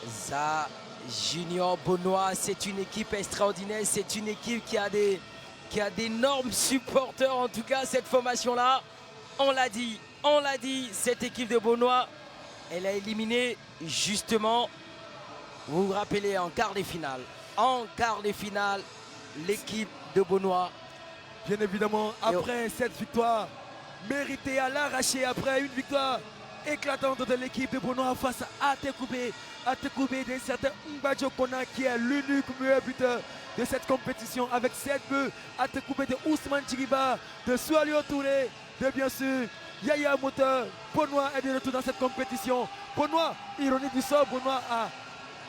Ça, Junior Beaunois, c'est une équipe extraordinaire. C'est une équipe qui a d'énormes supporters. En tout cas, cette formation-là, on l'a dit, cette équipe de Beaunois, elle a éliminé justement, vous vous rappelez, en quart de finale. En quart de finale, l'équipe de Beaunois. Bien évidemment, après cette victoire méritée à l'arraché, après une victoire éclatante de l'équipe de Beaunois face à Atekoubé d'un certain Mbadjo Kona qui est l'unique meilleur buteur de cette compétition avec 7 buts. Atekoubé de Ousmane Djigba, de Soualio Touré, de bien sûr Yaya Moteur. Beaunois est de retour dans cette compétition. Beaunois, ironie du sort, Beaunois a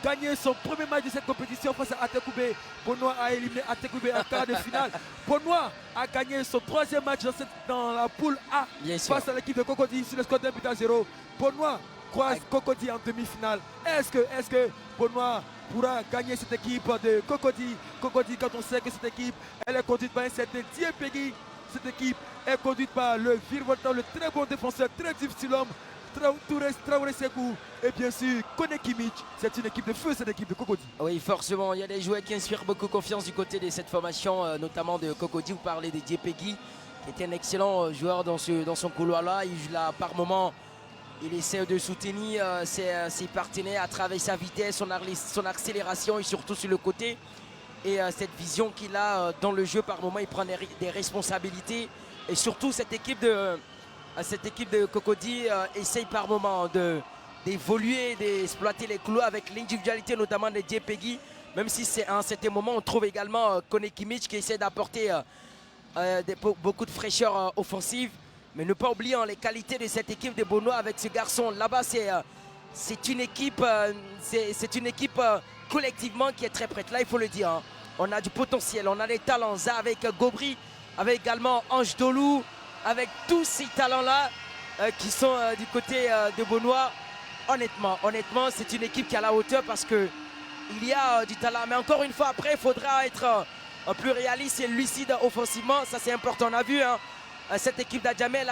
gagné son premier match de cette compétition face à Atekoubé. Beaunois a éliminé Atekoubé en quart de finale. Beaunois a gagné son troisième match dans la poule A face à l'équipe de Cocody sur le score d'un but à 0. Beaunois croise Cocody en demi-finale. Est-ce que Beaunois pourra gagner cette équipe de Cocody? Cocody, quand on sait que cette équipe, elle est conduite par un certain Diepegui. Cette équipe est conduite par le virevoltant, le très bon défenseur, très difficile homme, Traoré Sekou et bien sûr Kone Kimmich. C'est une équipe de feu, cette équipe de Cocody. Oui, forcément, il y a des joueurs qui inspirent beaucoup confiance du côté de cette formation, notamment de Cocody. Vous parlez de Diepegui, qui était un excellent joueur dans son couloir-là. Par moment, il essaie de soutenir ses partenaires à travers sa vitesse, son accélération et surtout sur le côté. Et cette vision qu'il a dans le jeu, par moment, il prend des responsabilités. Et surtout, cette équipe de Cocody essaye par moment d'évoluer, d'exploiter les couloirs avec l'individualité notamment de Diepegui. Même si à un certain moment, on trouve également Kone Kimmich qui essaie d'apporter beaucoup de fraîcheur offensive. Mais ne pas oublier les qualités de cette équipe de Beaunois avec ce garçon. Là-bas, c'est une équipe, collectivement qui est très prête. Là, il faut le dire. Hein. On a du potentiel, on a des talents. Ça avec Gobri, avec également Ange Dolou, avec tous ces talents-là qui sont du côté de Beaunois. Honnêtement, c'est une équipe qui est à la hauteur parce qu'il y a du talent. Mais encore une fois, après, il faudra être plus réaliste et lucide offensivement. Ça, c'est important. On a vu cette équipe d'Adjamé,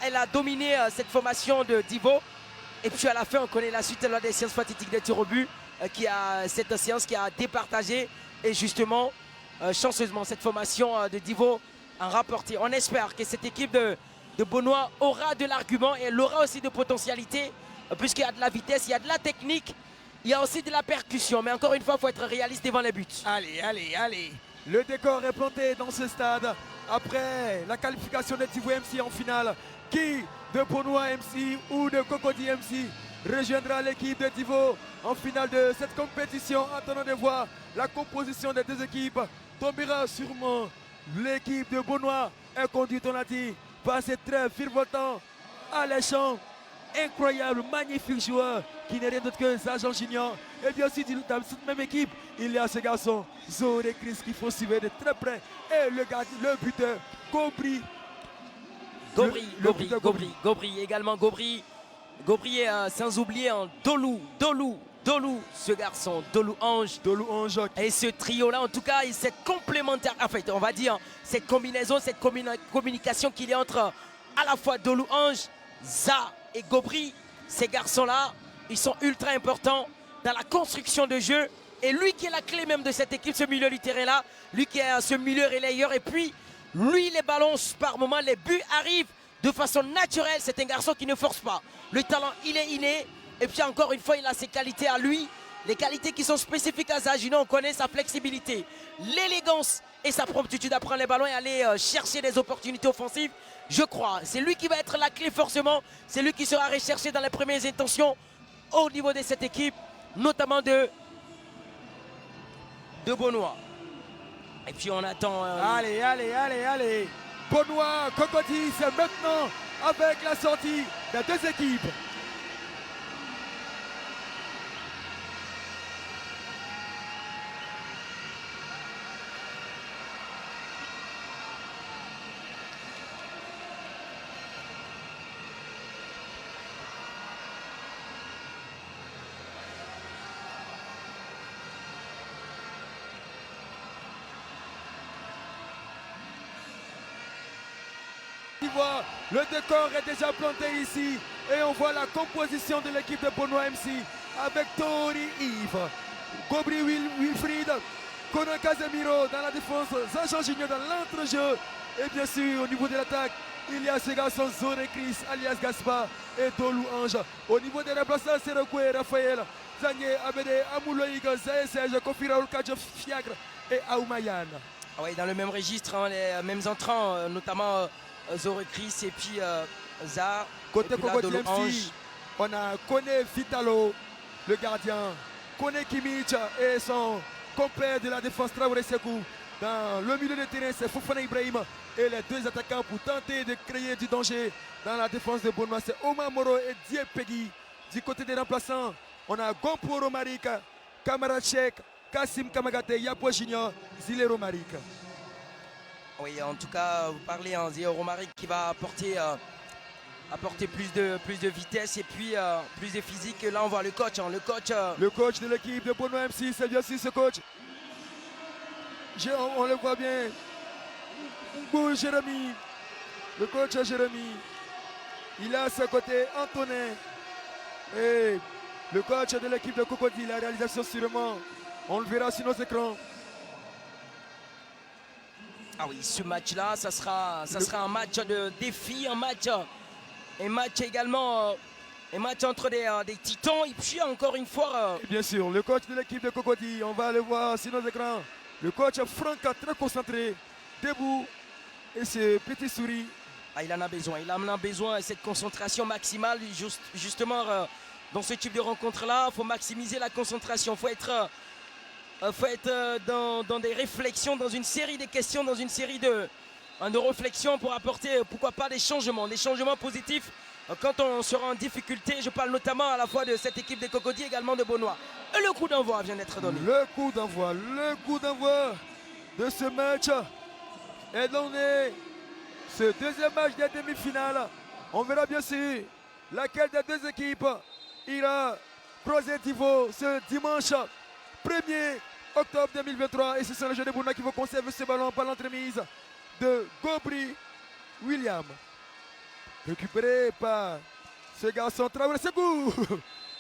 elle a dominé cette formation de Divo. Et puis à la fin, on connaît la suite des séances fatidiques des tirs au but, cette séance qui a départagé. Et justement, chanceusement, cette formation de Divo a rapporté. On espère que cette équipe de Beaunois aura de l'argument et elle aura aussi de potentialité, puisqu'il y a de la vitesse, il y a de la technique, il y a aussi de la percussion. Mais encore une fois, il faut être réaliste devant les buts. Allez. Le décor est planté dans ce stade. Après la qualification de Divo MC en finale, qui de Beaunois MC ou de Cocody MC rejoindra l'équipe de Divo en finale de cette compétition? Attendons de voir la composition des deux équipes. Tombera sûrement l'équipe de Beaunois est conduite, on l'a dit, par ces très virevoltants, alléchants, incroyable, magnifique joueur qui n'est rien d'autre que Agent Junior. Et bien aussi dans cette même équipe, il y a ce garçon Zoré Chris qu'il faut suivre de très près. Et le buteur Gobri. Gobri également. Gobri sans oublier Dolou, ce garçon, Dolou Ange. Et ce trio-là, en tout cas, cette complémentaire, en fait, on va dire, cette combinaison, cette communication qu'il y a entre à la fois Dolou Ange, Za et Gobri, ces garçons-là, ils sont ultra importants dans la construction de jeu. Et lui qui est la clé même de cette équipe, ce milieu du terrain-là, lui qui est ce milieu relayeur, et puis lui, les ballons, par moment, les buts arrivent de façon naturelle. C'est un garçon qui ne force pas. Le talent, il est inné. Et puis encore une fois, il a ses qualités à lui. Les qualités qui sont spécifiques à Zagino, on connaît sa flexibilité, l'élégance et sa promptitude à prendre les ballons et aller chercher des opportunités offensives. Je crois, c'est lui qui va être la clé forcément. C'est lui qui sera recherché dans les premières intentions au niveau de cette équipe, notamment de Beaunois. Et puis on attend... Allez. Beaunois, Cocody, c'est maintenant avec la sortie des deux équipes. Le décor est déjà planté ici et on voit la composition de l'équipe de Beaunois MC avec Tori Yves, Gobri Wilfried, Conan Casemiro dans la défense, Jean Junior dans l'entrejeu. Et bien sûr, au niveau de l'attaque, il y a ce garçon Zoré Chris, alias Gaspard et Dolou Ange. Au niveau des remplaçants, c'est Rekoué, Raphaël, Zangé, Abede, Amouloïg, Zaé Serge, Kofira Ulkadjo, Fiacre et Aoumayan. Ah oui, dans le même registre, hein, les mêmes entrants, notamment Zoré Chris et puis Zah. Côté Cocody Dolou Ange. MC, on a Kone Vitalo, le gardien, Kone Kimmich et son compère de la défense Traoré Sekou. Dans le milieu de terrain, c'est Fofana Ibrahim et les deux attaquants pour tenter de créer du danger dans la défense de Bournemouth. C'est Omar Moro et Dieu Peggy. Du côté des remplaçants, on a Gompo Romaric, Kamara Cheikh, Kassim Kamagate, Yapo Junior, Zile Romaric. Oui, en tout cas, vous parlez en Zile Romaric qui va apporter plus de vitesse et puis plus de physique. Là, on voit le coach. Hein, le coach de l'équipe de Bournemouth MC, c'est bien sûr ce coach. On le voit bien. Mbou Jérémy, le coach Jérémy. Il a à ses côtés Antonin. Et le coach de l'équipe de Cocody, la réalisation sûrement. On le verra sur nos écrans. Ah oui, ce match-là, ça sera un match de défi, un match également. Un match entre des titans et puis encore une fois. Bien sûr, le coach de l'équipe de Cocody, on va le voir sur nos écrans. Le coach Franck très concentré, debout, et ce petit souris. Ah, il en a besoin de cette concentration maximale. Justement, dans ce type de rencontre-là, il faut maximiser la concentration. Il faut être dans des réflexions, dans une série de questions, dans une série de réflexions pour apporter, pourquoi pas, des changements positifs. Quand on sera en difficulté, je parle notamment à la fois de cette équipe de Cocody, également de Beaunois. Et le coup d'envoi vient d'être donné. Le coup d'envoi de ce match est donné. Ce deuxième match des demi-finales. On verra bien sûr laquelle des deux équipes ira Prosentivo ce dimanche 1er octobre 2023. Et ce sont les jeunes de Bournemouth qui vont conserver ce ballon par l'entremise de Gobri William. Récupéré par ce garçon Traoré Sekou.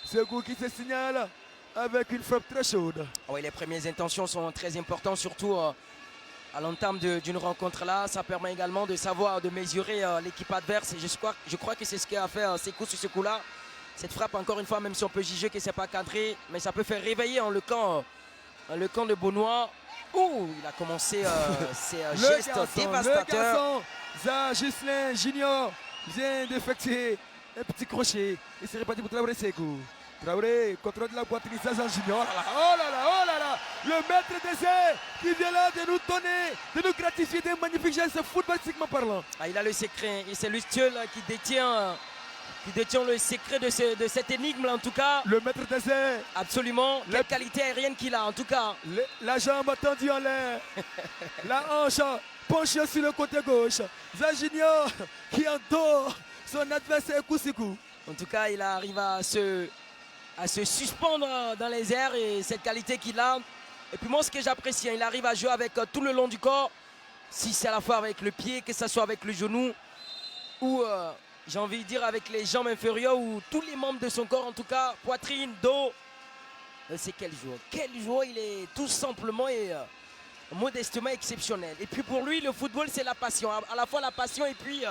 Sekou qui se signale avec une frappe très chaude. Oui, les premières intentions sont très importantes, surtout à l'entame d'une rencontre là. Ça permet également de savoir, de mesurer l'équipe adverse. Et je crois que c'est ce qu'a fait Sekou sur ce coup-là. Cette frappe, encore une fois, même si on peut juger que ce n'est pas cadré, mais ça peut faire réveiller le camp de Beaunois. Ouh, il a commencé ses gestes dévastateurs. Le garçon, Zah Gislain Junior vient d'effectuer un petit crochet. Il s'est réparti pour Traoré Sekou. Traoré, contrôle de la poitrine, Zazan Junior. Oh là là, le maître des airs qui vient là de nous donner, de nous gratifier des magnifiques gestes footballistiquement parlant. Ah, il a le secret, et c'est lui seul qui détient le secret de cette énigme là, en tout cas. Le maître des airs. Absolument, quelle qualité aérienne qu'il a en tout cas. La jambe tendue en l'air, la hanche penchée sur le côté gauche. Zah Junior qui endort son adversaire coup sur coup. En tout cas, il arrive à se suspendre dans les airs et cette qualité qu'il a. Et puis moi, ce que j'apprécie, il arrive à jouer avec tout le long du corps. Si c'est à la fois avec le pied, que ce soit avec le genou ou j'ai envie de dire avec les jambes inférieures ou tous les membres de son corps, en tout cas, poitrine, dos. C'est quel joueur. Quel joueur, il est tout simplement et modestement exceptionnel. Et puis pour lui, le football, c'est la passion. À la fois la passion et puis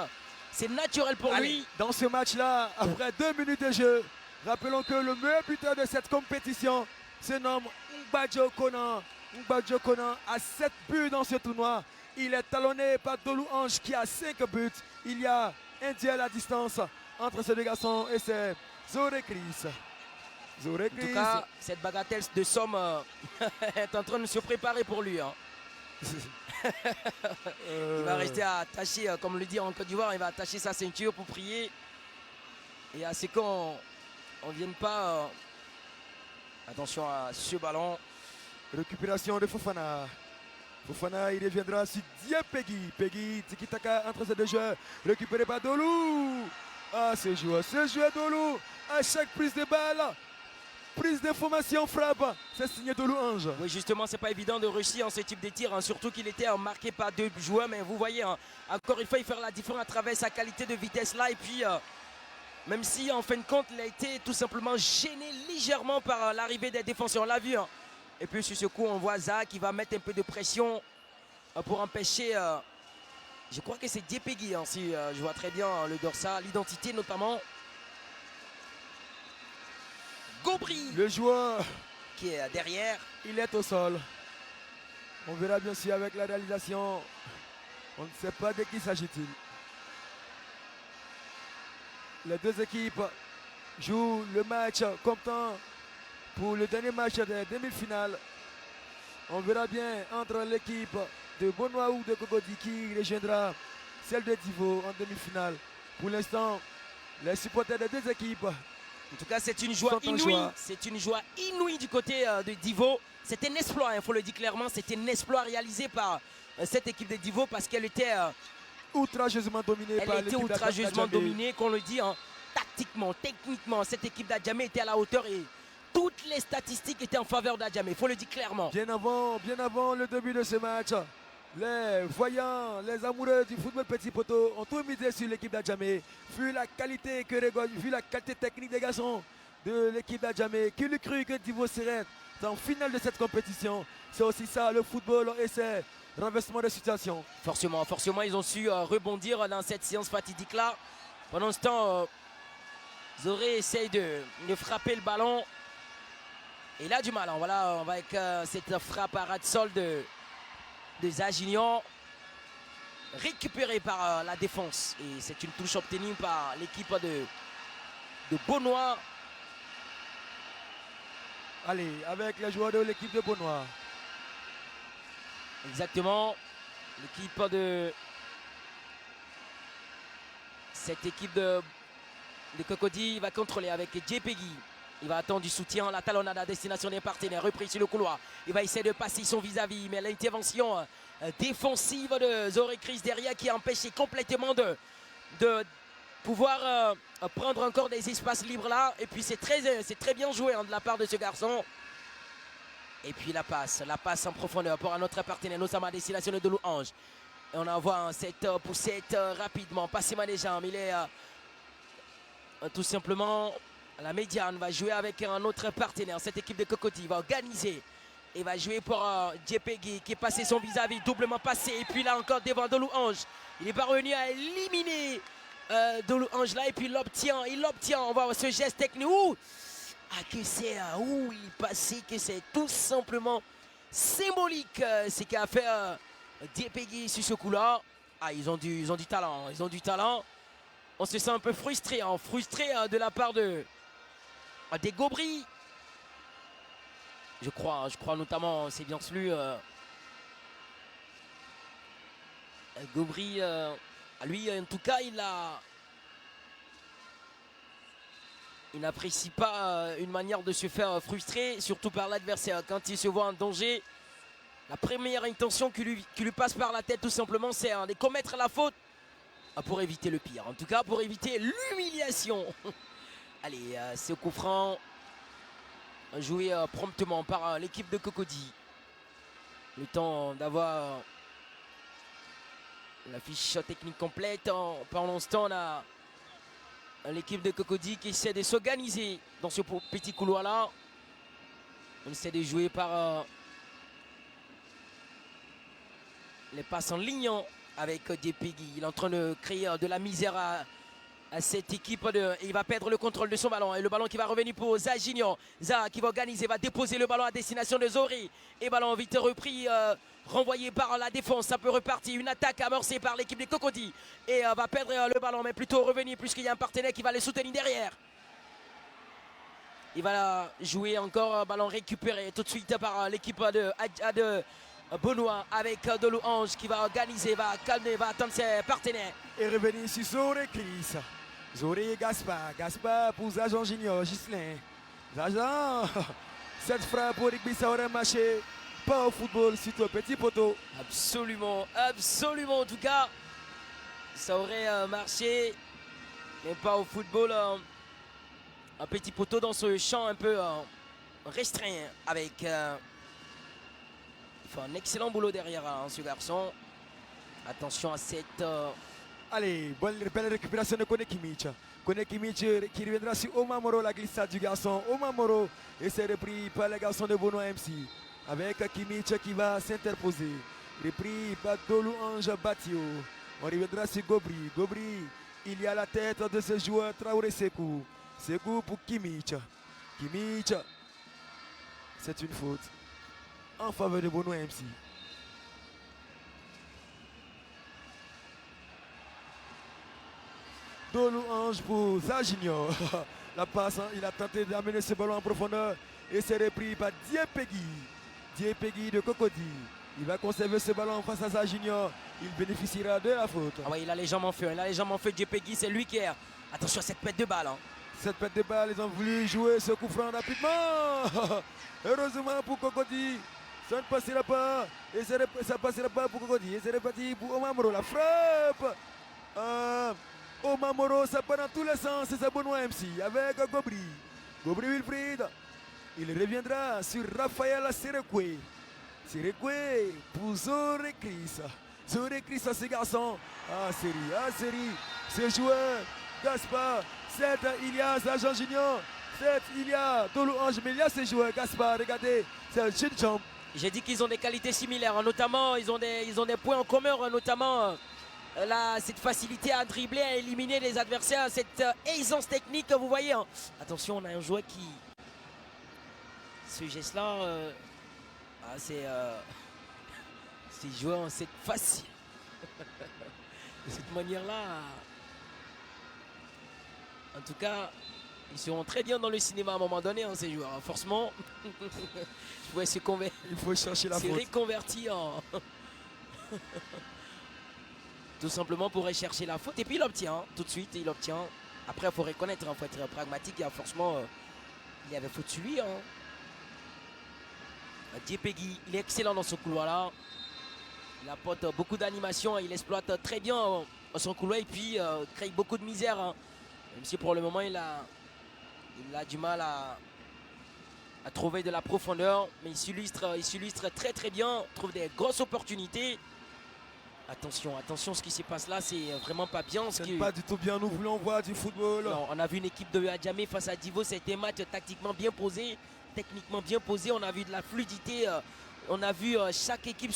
c'est naturel pour lui. Dans ce match-là, après 2 minutes de jeu, rappelons que le meilleur buteur de cette compétition se nomme Mbadjo Konan. Mbadjo Konan a 7 buts dans ce tournoi. Il est talonné par Dolou Ange qui a 5 buts. Il y a un duel à distance entre ces deux garçons et c'est Zoré Chris. En tout cas, cette bagatelle de somme est en train de se préparer pour lui. Hein. Il va rester attaché, comme on le dit en Côte d'Ivoire, il va attacher sa ceinture pour prier. Et à ce qu'on ne vienne pas. Attention à ce ballon. Récupération de Fofana. Fofana, il reviendra sur Diepegui. Peggy, tiki-taka entre ces deux joueurs. Récupéré par Dolou. Ah, ce joueur Dolou. À chaque prise de balle, prise d'information, frappe. C'est signé Dolou Ange. Oui, justement, c'est pas évident de réussir en ce type de tir. Hein, surtout qu'il était marqué par 2 joueurs. Mais vous voyez, hein, encore une fois, il fait la différence à travers sa qualité de vitesse là. Et puis, Même si en fin de compte, il a été tout simplement gêné légèrement par l'arrivée des défenseurs. On l'a vu. Hein. Et puis sur ce coup, on voit Zaha qui va mettre un peu de pression pour empêcher. Je crois que c'est Diepegui, hein, si je vois très bien le dorsal, l'identité notamment. Gobry. Le joueur qui est derrière. Il est au sol. On verra bien sûr avec la réalisation. On ne sait pas de qui s'agit-il. Les deux équipes jouent le match comptant pour le dernier match des demi-finales. On verra bien entre l'équipe de Bonoa ou de Cocody qui rejoindra celle de Divo en demi-finale. Pour l'instant, les supporters des deux équipes. En tout cas, c'est une joie inouïe. C'est une joie inouïe du côté de Divo. C'est un exploit, il faut le dire clairement. C'est un exploit réalisé par cette équipe de Divo parce qu'elle était outrageusement dominée par l'équipe d'Adjamé. outrageusement dominée, qu'on le dit, hein, tactiquement, techniquement. Cette équipe d'Adjamé était à la hauteur et toutes les statistiques étaient en faveur d'Adjamé, il faut le dire clairement. Bien avant le début de ce match, les voyants, les amoureux du football petit poteau ont tout misé sur l'équipe d'Adjamé. Vu la qualité technique des garçons de l'équipe d'Adjamé, qui l'eût cru que Divo serait en finale de cette compétition. C'est aussi ça le football et c'est renversement de situation. Forcément, ils ont su rebondir dans cette séance fatidique là. Pendant ce temps, Zoré essaye de frapper le ballon. Et il a du mal. Hein. Voilà, on va avec cette frappe à ras de sol de Zagignan, récupérée par la défense. Et c'est une touche obtenue par l'équipe de Bonoa. Allez, avec les joueurs de l'équipe de Bonoa. Exactement. L'équipe de... Cette équipe de Cocody va contrôler avec Diepegui. Il va attendre du soutien, la talonnade à destination des partenaires, repris sur le couloir. Il va essayer de passer son vis-à-vis, mais l'intervention défensive de Zoré Chris derrière qui a empêché complètement de pouvoir prendre encore des espaces libres là. Et puis c'est très bien joué hein, de la part de ce garçon. Et puis la passe en profondeur pour un autre partenaire, notamment à destination de Louange. Et on envoie cette poussette rapidement, passez-moi les jambes. Il est tout simplement... La médiane va jouer avec un autre partenaire. Cette équipe de Cocody va organiser et va jouer pour Diepegui qui est passé son vis-à-vis, doublement passé. Et puis là encore devant Louange. Il est parvenu à éliminer Louange là et puis il l'obtient. On voit ce geste technique. Que c'est où il passait, que c'est tout simplement symbolique ce qu'a fait Diepegui sur ce coup-là. Ils ont du talent. Ils ont du talent. On se sent un peu frustré, de la part des Gobry. Je crois notamment, c'est bien celui Gobry, lui en tout cas il n'apprécie pas une manière de se faire frustrer, surtout par l'adversaire quand il se voit en danger. La première intention qui lui passe par la tête tout simplement c'est de commettre la faute pour éviter le pire, en tout cas pour éviter l'humiliation. Allez, ce coup franc joué promptement par l'équipe de Cocody. Le temps d'avoir la fiche technique complète. Pendant ce temps, on a l'équipe de Cocody qui essaie de s'organiser dans ce petit couloir-là. On essaie de jouer par les passes en ligne avec Diepegui. Il est en train de créer de la misère à cette équipe. Il va perdre le contrôle de son ballon. Et le ballon qui va revenir pour Zagignan. Zaha qui va organiser, va déposer le ballon à destination de Zoré. Et ballon vite repris, renvoyé par la défense. Ça peut repartir. Une attaque amorcée par l'équipe des Cocody. Et va perdre le ballon, mais plutôt revenir puisqu'il y a un partenaire qui va le soutenir derrière. Il va jouer encore, ballon récupéré tout de suite par l'équipe de Bonoa avec Louange qui va organiser, va calmer, va attendre ses partenaires. Et revenir sur Zoré Chris. Zoré et Gaspard pour Zajan Junior, Ghislain. Zajan, cette frappe pour Rigby, ça aurait marché. Pas au football, surtout au petit poteau. Absolument, en tout cas, ça aurait marché, mais pas au football. Un petit poteau dans ce champ un peu restreint avec... il fait un excellent boulot derrière ce garçon. Attention à cette... Allez, belle récupération de Kone Kimmich. Kone Kimmich qui reviendra sur Omamoro, la glissade du garçon. Omamoro, et c'est repris par les garçons de Benoît MC. Avec Kimmich qui va s'interposer. Repris par Dolou Ange Batio. On reviendra sur Gobri. Gobri, il y a la tête de ce joueur Traoré Sekou. Sekou pour Kimmich. Kimmich, c'est une faute en faveur de Benoît MC. Dolou Ange pour Zajinho. La passe, il a tenté d'amener ce ballon en profondeur et c'est repris par Diepegui. Diepegui de Cocody. Il va conserver ce ballon face à Zajinho. Il bénéficiera de la faute. Ah ouais, il a les jambes en feu. Il a les jambes en feu. Diepegui, c'est lui qui est. Attention à cette pète de balle. Hein. Cette pète de balle, ils ont voulu jouer ce coup franc rapidement. Heureusement pour Cocody. Ça ne passera pas. Et ça ne passera pas pour Cocody. Et c'est reparti pour Omamoro. La frappe. Omamoro, ça part dans tous les sens. C'est Benoît MC avec Gobri. Gobri Wilfried. Il reviendra sur Raphaël Serekwe. Serekwe pour Zoré Chris. Zoré Chris à ce garçon. série. Ce joueur, Gaspard. 7, il y a Zajan Junior. 7, il y a Dolou Ange. Mais il y a ce joueur, Gaspard. Regardez, c'est un jeune champ. J'ai dit qu'ils ont des qualités similaires. Hein, notamment, ils ont des points en commun. Hein, notamment. Cette facilité à dribbler, à éliminer les adversaires, cette aisance technique, vous voyez. Hein. Attention, on a un joueur qui... Ce geste-là, c'est joué en cette facile. De cette manière-là, en tout cas, ils seront très bien dans le cinéma à un moment donné, hein, ces joueurs. Forcément, je pourrais il faut chercher la faute. Reconvertir en... Tout simplement pour rechercher la faute. Et puis il obtient, tout de suite, il obtient. Après, il faut reconnaître, il faut être pragmatique. Il y a forcément, il y avait faute sur lui. Hein. Diepegui, il est excellent dans ce couloir-là. Il apporte beaucoup d'animation. Il exploite très bien son couloir et puis crée beaucoup de misère. Hein. Même si pour le moment, il a du mal à trouver de la profondeur. Mais il s'illustre très très bien. Il trouve des grosses opportunités. Attention, ce qui se passe là, c'est vraiment pas bien. Ce n'est pas du tout bien, nous voulons voir du football. Non, on a vu une équipe de Adjamé face à Divo, c'était un match tactiquement bien posé, techniquement bien posé. On a vu de la fluidité, on a vu chaque équipe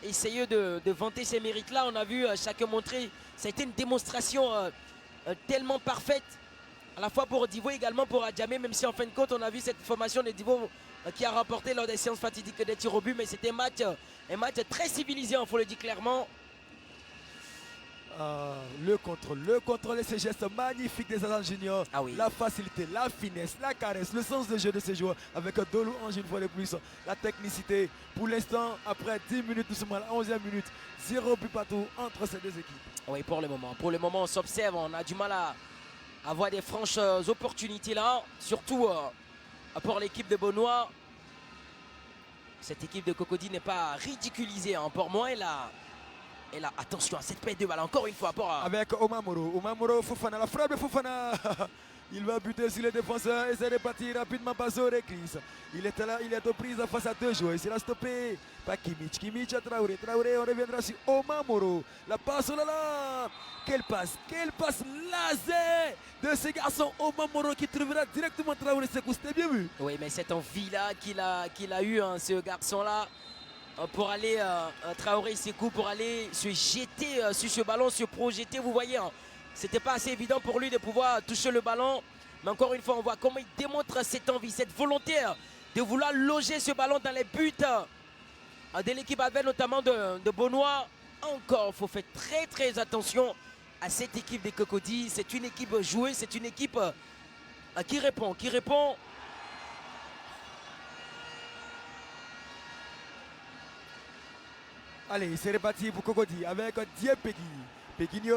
essayer de vanter ses mérites-là. On a vu chacun montrer, ça a été une démonstration tellement parfaite, à la fois pour Divo et également pour Adjamé, même si en fin de compte, on a vu cette formation de Divo qui a remporté lors des séances fatidiques des tirs au but, mais c'était un match très civilisé, il faut le dire clairement. Le contrôle et ces gestes magnifiques des agents juniors. Ah oui. La facilité, la finesse, la caresse, le sens de jeu de ces joueurs avec Dolou Ange une fois de plus. La technicité. Pour l'instant, après 10 minutes, nous sommes à la 11e minute. 0 but partout entre ces deux équipes. Oui, pour le moment. Pour le moment, on s'observe. On a du mal à avoir des franches opportunités là. Surtout pour l'équipe de Benoît. Cette équipe de Cocody n'est pas ridiculisée. Hein. Pour moi, elle a, attention à cette pète de balle, encore une fois. Avec Omamoro, Fofana, la frappe de Fofana. Il va buter sur les défenseurs et c'est reparti rapidement par Zoré Chris. Il est là, il est aux prises face à deux joueurs. Il sera stoppé par Kimmich. Kimmich à Traoré. Traoré, on reviendra sur Omamoro. La passe, oh là là. Quelle passe laser de ce garçon Omamoro qui trouvera directement Traoré. C'était bien vu. Oui, mais cette envie-là qu'il a eu, hein, ce garçon-là, pour aller, Traoré Sekou, pour aller se jeter sur ce ballon, se projeter, vous voyez. Hein, c'était pas assez évident pour lui de pouvoir toucher le ballon. Mais encore une fois, on voit comment il démontre cette envie, cette volonté de vouloir loger ce ballon dans les buts de l'équipe adverse, notamment de Benoît. Encore, il faut faire très très attention à cette équipe des Cocody. C'est une équipe jouée, c'est une équipe qui répond. Allez, c'est reparti pour Cocody avec Diepegui. Peguinho,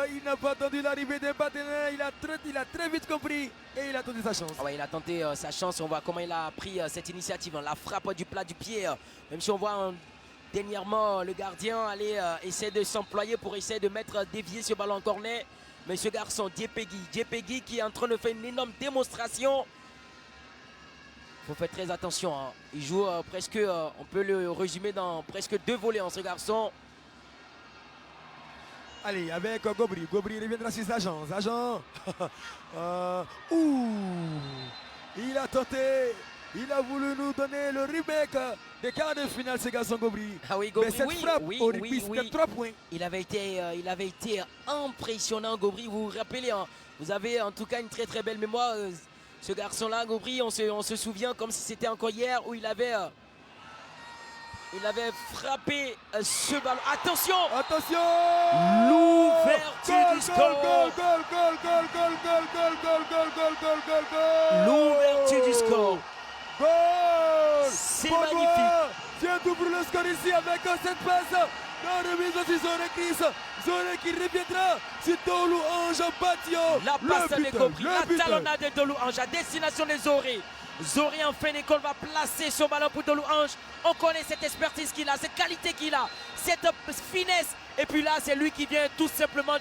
il n'a pas attendu l'arrivée des partenaires, il a très vite compris et il a tenté sa chance. Ah ouais, il a tenté sa chance, on voit comment il a pris cette initiative, hein, la frappe du plat du pied, même si on voit dernièrement le gardien aller essayer de s'employer pour essayer de dévier ce ballon en corner. Mais ce garçon, Diepegui qui est en train de faire une énorme démonstration. Il faut faire très attention, hein. Il joue presque, on peut le résumer dans presque 2 volets, hein, ce garçon. Allez, avec Gobri. Gobri reviendra sur Zajan. Zajan. Ouh. Il a tenté. Il a voulu nous donner le remake des quarts de finale, ce garçon Gobri. Ah oui, Gobri, mais cette frappe au rugby, c'était 3 points. Il avait été impressionnant, Gobri. Vous vous rappelez, hein, vous avez en tout cas une très très belle mémoire. Ce garçon-là, Gobri, on se souvient comme si c'était encore hier où il avait frappé ce ballon. Attention! Attention! L'ouverture du score! L'ouverture du score! C'est magnifique! Viens d'ouvrir le score ici avec cette passe dans le remise de Zorekris. Zoré qui reviendra sur Dolou Ange Batio. La passe de Gobri, la talonnade de Dolou Ange à destination de Zoré. Zoré en fin d'école va placer ce ballon pour Dolou Ange. On connaît cette expertise qu'il a, cette qualité qu'il a, cette finesse. Et puis là, c'est lui qui vient tout simplement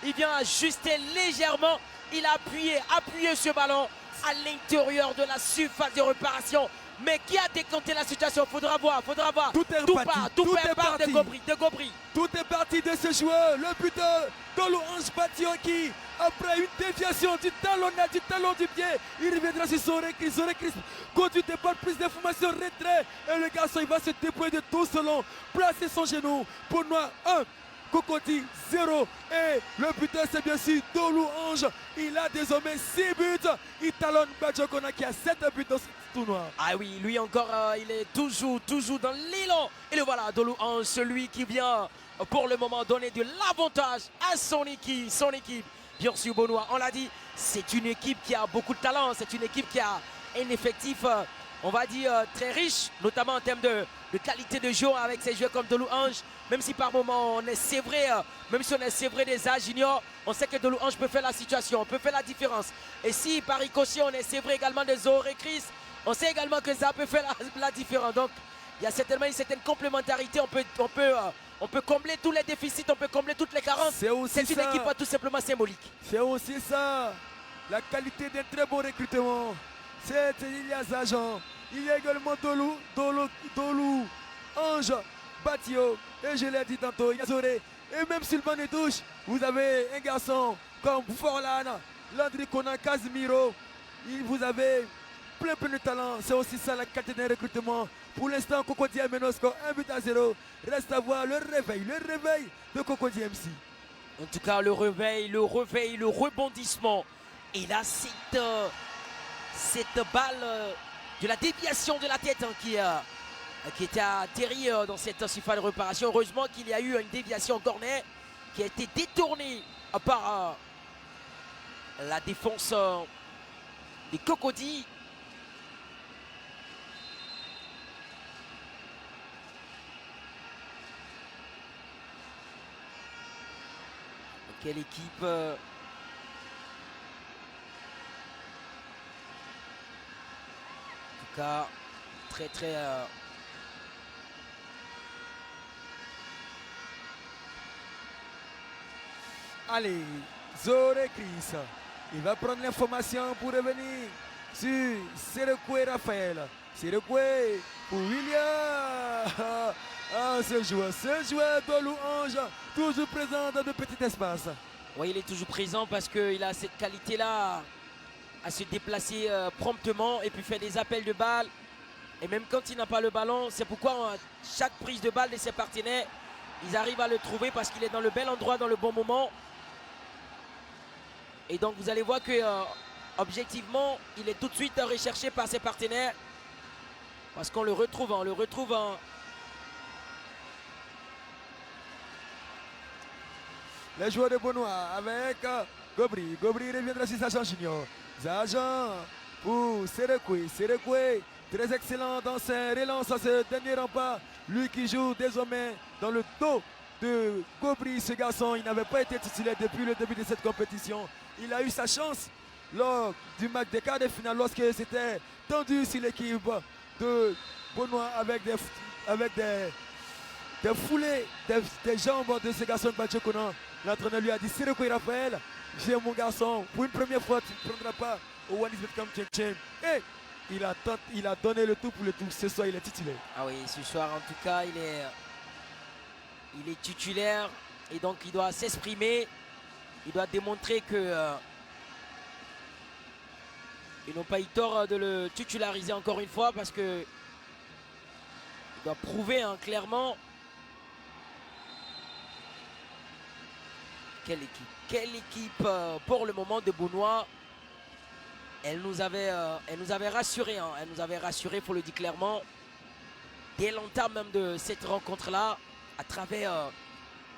il vient ajuster légèrement. Il a appuyé ce ballon à l'intérieur de la surface de réparation. Mais qui a décompté la situation? Faudra voir. Tout est parti de Gobri. Tout est parti de ce joueur, le buteur Dolou Ange Batio qui, après une déviation du talon du pied, il reviendra sur Zorekris. Zorekris continue de prendre plus d'informations, retrait. Et le garçon, il va se déployer de tout selon, placer son genou. Pour Noir 1, Cocody 0. Et le buteur, c'est bien sûr Dolou Ange. Il a désormais 6 buts. Il talonne Badjo Kona qui a 7 buts dans ce tournoi. Ah oui, lui encore, il est toujours dans l'élan. Et le voilà, Dolou Ange, celui qui vient pour le moment donner de l'avantage à son équipe. Bien sûr, Benoît, on l'a dit, c'est une équipe qui a beaucoup de talent. C'est une équipe qui a un effectif, on va dire, très riche, notamment en termes de qualité de jeu avec ces joueurs comme Dolou Ange. Même si par moment on est sévré, même si on est sévré des âges juniors, on sait que Dolou Ange peut faire la situation, peut faire la différence. Et si par ricochet on est sévré également de Zorekris, on sait également que ça peut faire la différence. Donc il y a certainement une certaine complémentarité. On peut combler tous les déficits, on peut combler toutes les carences. C'est une équipe tout simplement symbolique. C'est aussi ça, la qualité d'un très bon recrutement. Il y a Zajan, il y a également Dolou Ange Batio, et je l'ai dit tantôt, il y a Zoré. Et même sur le banc de touche, vous avez un garçon comme Forlan, Landry Kona, Casimiro. Vous avez plein de talent. C'est aussi ça la qualité d'un recrutement. Pour l'instant, Cocody mène au score 1-0. Reste à voir le réveil de Cocody MC. En tout cas, le réveil, le rebondissement. Et là, cette balle de la déviation de la tête qui était atterrie dans cette surface de réparation. Heureusement qu'il y a eu une déviation corner qui a été détournée par la défense des Cocody. Quelle équipe en tout cas très Allez, Zorekris, il va prendre l'information pour revenir sur Serekwe Raphaël. Serekwe pour William. Ah, ce joueur Dolou Ange, toujours présent dans de petits espaces. Oui, il est toujours présent parce qu'il a cette qualité-là à se déplacer promptement et puis faire des appels de balles. Et même quand il n'a pas le ballon, c'est pourquoi chaque prise de balle de ses partenaires, ils arrivent à le trouver parce qu'il est dans le bel endroit, dans le bon moment. Et donc vous allez voir que objectivement, il est tout de suite recherché par ses partenaires parce qu'on le retrouve Les joueurs de Benoît avec Gobri. Gobri reviendra sur Zajan Junior. Zajan pour Serekwe. Serekwe, très excellent dans ses relances à ce dernier rempart. Lui qui joue désormais dans le dos de Gobri. Ce garçon, il n'avait pas été titulaire depuis le début de cette compétition. Il a eu sa chance lors du match des quarts de finale lorsque c'était tendu sur l'équipe de Benoît avec des foulées des jambes de ce garçon de Badjo Kona. L'entraîneur lui a dit Serekwe Raphaël, j'ai mon garçon, pour une première fois tu ne prendras pas au One Betcom Tchem. Et il a donné le tout pour le tout. Ce soir, il est titulaire. Ah oui, ce soir, en tout cas, il est titulaire Et donc il doit s'exprimer. Il doit démontrer que ils n'ont pas eu tort de le titulariser encore une fois parce que il doit prouver hein, clairement. Quelle équipe pour le moment de Beaunois. Elle nous avait rassuré, hein. Elle nous avait rassuré, il faut le dire clairement, dès l'entame même de cette rencontre-là, à travers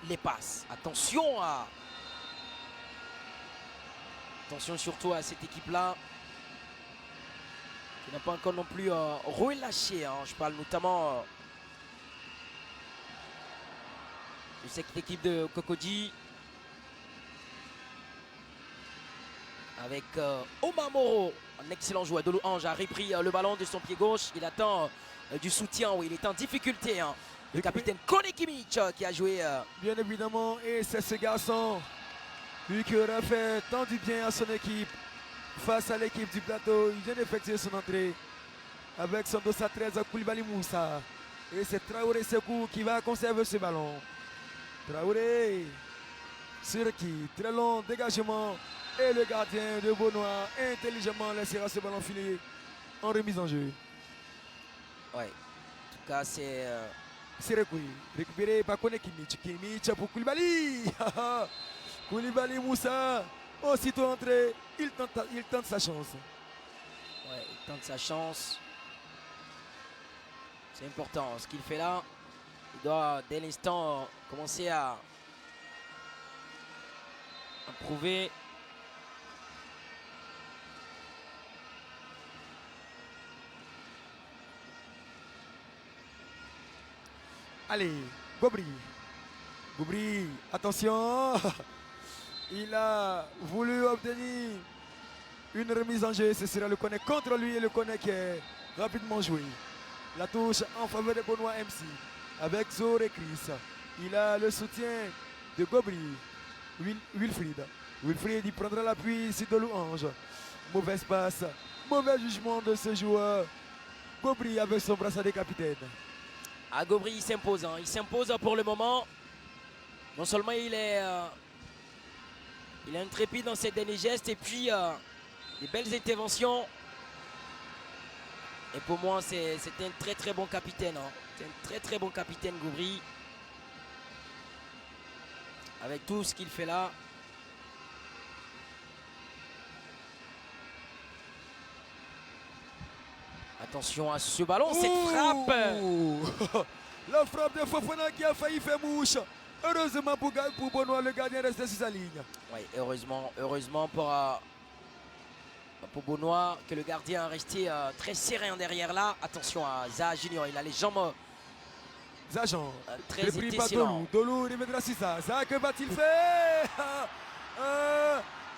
les passes. Attention surtout à cette équipe-là, qui n'a pas encore non plus relâché. Hein. Je parle notamment de cette équipe de Cocody. Avec Omar Moro, un excellent joueur. Dolou Ange a repris le ballon de son pied gauche. Il attend du soutien. Oui, il est en difficulté. Hein. Le capitaine Kone Kimmich qui a joué. Bien évidemment, et c'est ce garçon, lui qui aura fait tant du bien à son équipe face à l'équipe du plateau. Il vient d'effectuer son entrée avec son dossard 13 à Koulibaly Moussa. Et c'est Traoré Sekou qui va conserver ce ballon. Traoré sur qui, très long dégagement. Et le gardien de Beaunois intelligemment laissera ce ballon filer en remise en jeu. Ouais, en tout cas c'est... C'est récupéré par Kone Kimmich. Kimmich pour Koulibaly. Koulibaly Moussa, aussitôt entré, il tente sa chance. Ouais, il tente sa chance. C'est important ce qu'il fait là. Il doit dès l'instant commencer à prouver. Allez, Gobry. Gobry, attention. Il a voulu obtenir une remise en jeu. Ce sera le Kone contre lui et le Kone qui est rapidement joué. La touche en faveur de Beaunois MC avec Zor et Chris. Il a le soutien de Gobry. Wilfried. Wilfried, il prendra l'appui sur Dolou Ange. Mauvaise passe. Mauvais jugement de ce joueur. Gobry avec son brassard de capitaine. Ah, Gobry il s'impose, hein. Il s'impose pour le moment. Non seulement il est intrépide dans ses derniers gestes et puis des belles interventions. Et pour moi c'est un très très bon capitaine. Hein. C'est un très très bon capitaine Gobry. Avec tout ce qu'il fait là. Attention à ce ballon, cette frappe. La frappe de Fofana qui a failli faire mouche. Heureusement pour Beaunois, le gardien restait sur sa ligne. Oui, heureusement pour Beaunois que le gardien est resté très serein derrière là. Attention à Zaha Junior, il a les jambes Zajan, très repris par étincelantes. Dolou reviendra sur ça. Zaha, que va-t-il faire?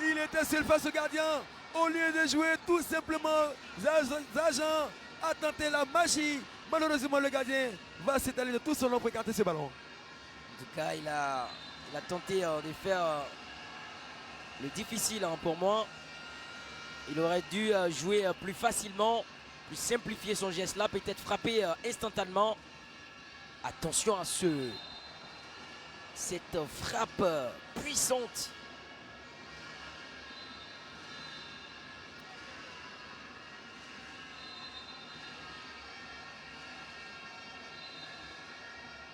Il était seul face au gardien. Au lieu de jouer tout simplement, Zajan a tenté la magie. Malheureusement, le gardien va s'étaler de tout son long pour écarter ce ballon. En tout cas, il a tenté de faire le difficile hein, pour moi. Il aurait dû jouer plus facilement, plus simplifier son geste là, peut-être frapper instantanément. Attention à cette frappe puissante.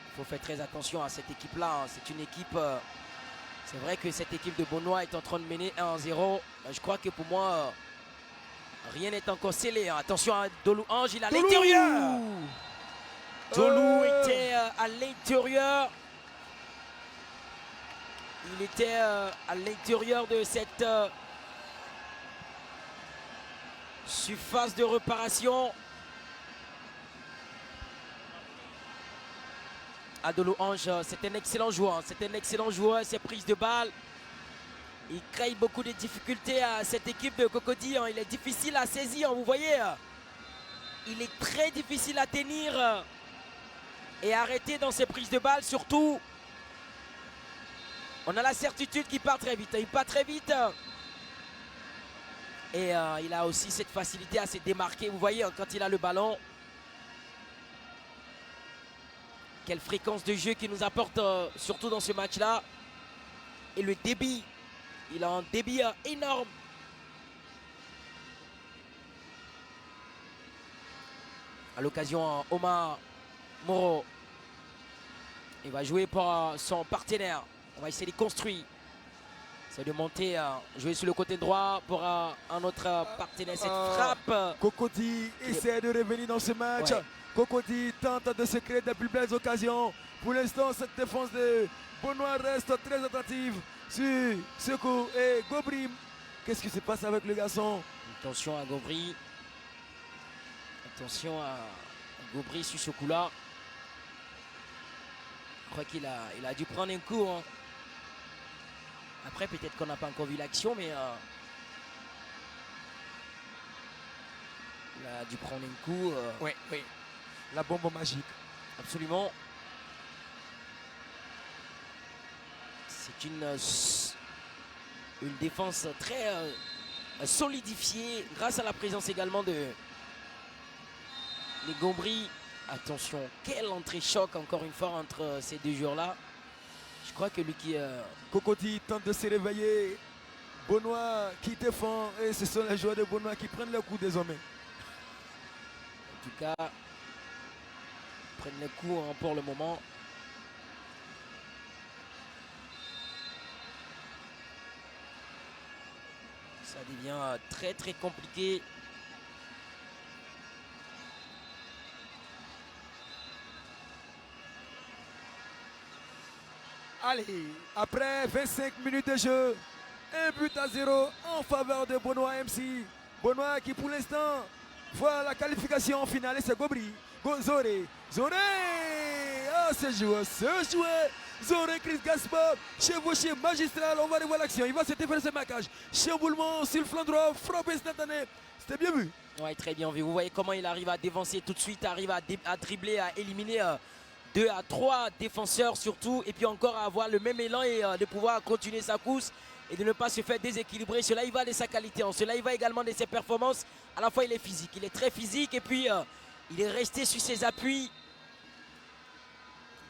Il faut faire très attention à cette équipe-là. Hein. C'est une équipe... c'est vrai que cette équipe de Beaunois est en train de mener 1-0. Je crois que pour moi, rien n'est encore scellé. Hein. Attention à Dolou Ange, il est à l'intérieur. Dolou était à l'intérieur. Il était à l'intérieur de cette surface de réparation. Dolou Ange, c'est un excellent joueur. C'est un excellent joueur. Ses prises de balles. Il crée beaucoup de difficultés à cette équipe de Cocody. Il est difficile à saisir. Vous voyez, il est très difficile à tenir et arrêter dans ses prises de balles. Surtout, on a la certitude qu'il part très vite. Il part très vite. Et il a aussi cette facilité à se démarquer. Vous voyez, quand il a le ballon. Quelle fréquence de jeu qu'il nous apporte, surtout dans ce match-là. Et le débit, il a un débit énorme. À l'occasion, Omar Moro. Il va jouer pour son partenaire. On va essayer de construire. C'est de monter, jouer sur le côté droit pour un autre partenaire. Cette frappe. Cocody essaie de revenir dans ce match. Ouais. Cocody tente de se créer des plus belles occasions. Pour l'instant, cette défense de Benoît reste très attentive sur Sekou et Gobri. Qu'est-ce qui se passe avec le garçon? Attention à Gobri. Attention à Gobri sur ce coup-là. Je crois qu'il a dû prendre un coup. Hein. Après, peut-être qu'on n'a pas encore vu l'action, mais il a dû prendre un coup. Oui. La bombe magique. Absolument. C'est une défense très solidifiée grâce à la présence également de les Gobri. Attention, quelle entrée choc encore une fois entre ces deux joueurs-là. Je crois que lui qui... Cocody tente de se réveiller. Benoît qui défend et ce sont les joueurs de Benoît qui prennent le coup désormais. En tout cas, prennent le coup hein, pour le moment. Ça devient très très compliqué. Allez, après 25 minutes de jeu, 1-0 en faveur de Benoît MC. Benoît qui pour l'instant voit la qualification finale et c'est Gobri. Zoré. Ah, ce joueur. Zoré Chris Gaspard, chevauché magistral, on va revoir l'action. Il va se défendre ce marquage. Chamboulement sur le flanc droit, frappe instantanée. C'était bien vu. Oui, très bien vu. Vous voyez comment il arrive à dévancer tout de suite, arrive à dribbler, à éliminer 2 à 3 défenseurs surtout, et puis encore à avoir le même élan et de pouvoir continuer sa course et de ne pas se faire déséquilibrer. Cela il va de sa qualité, cela il va également de ses performances. À la fois il est physique, il est très physique et puis il est resté sur ses appuis.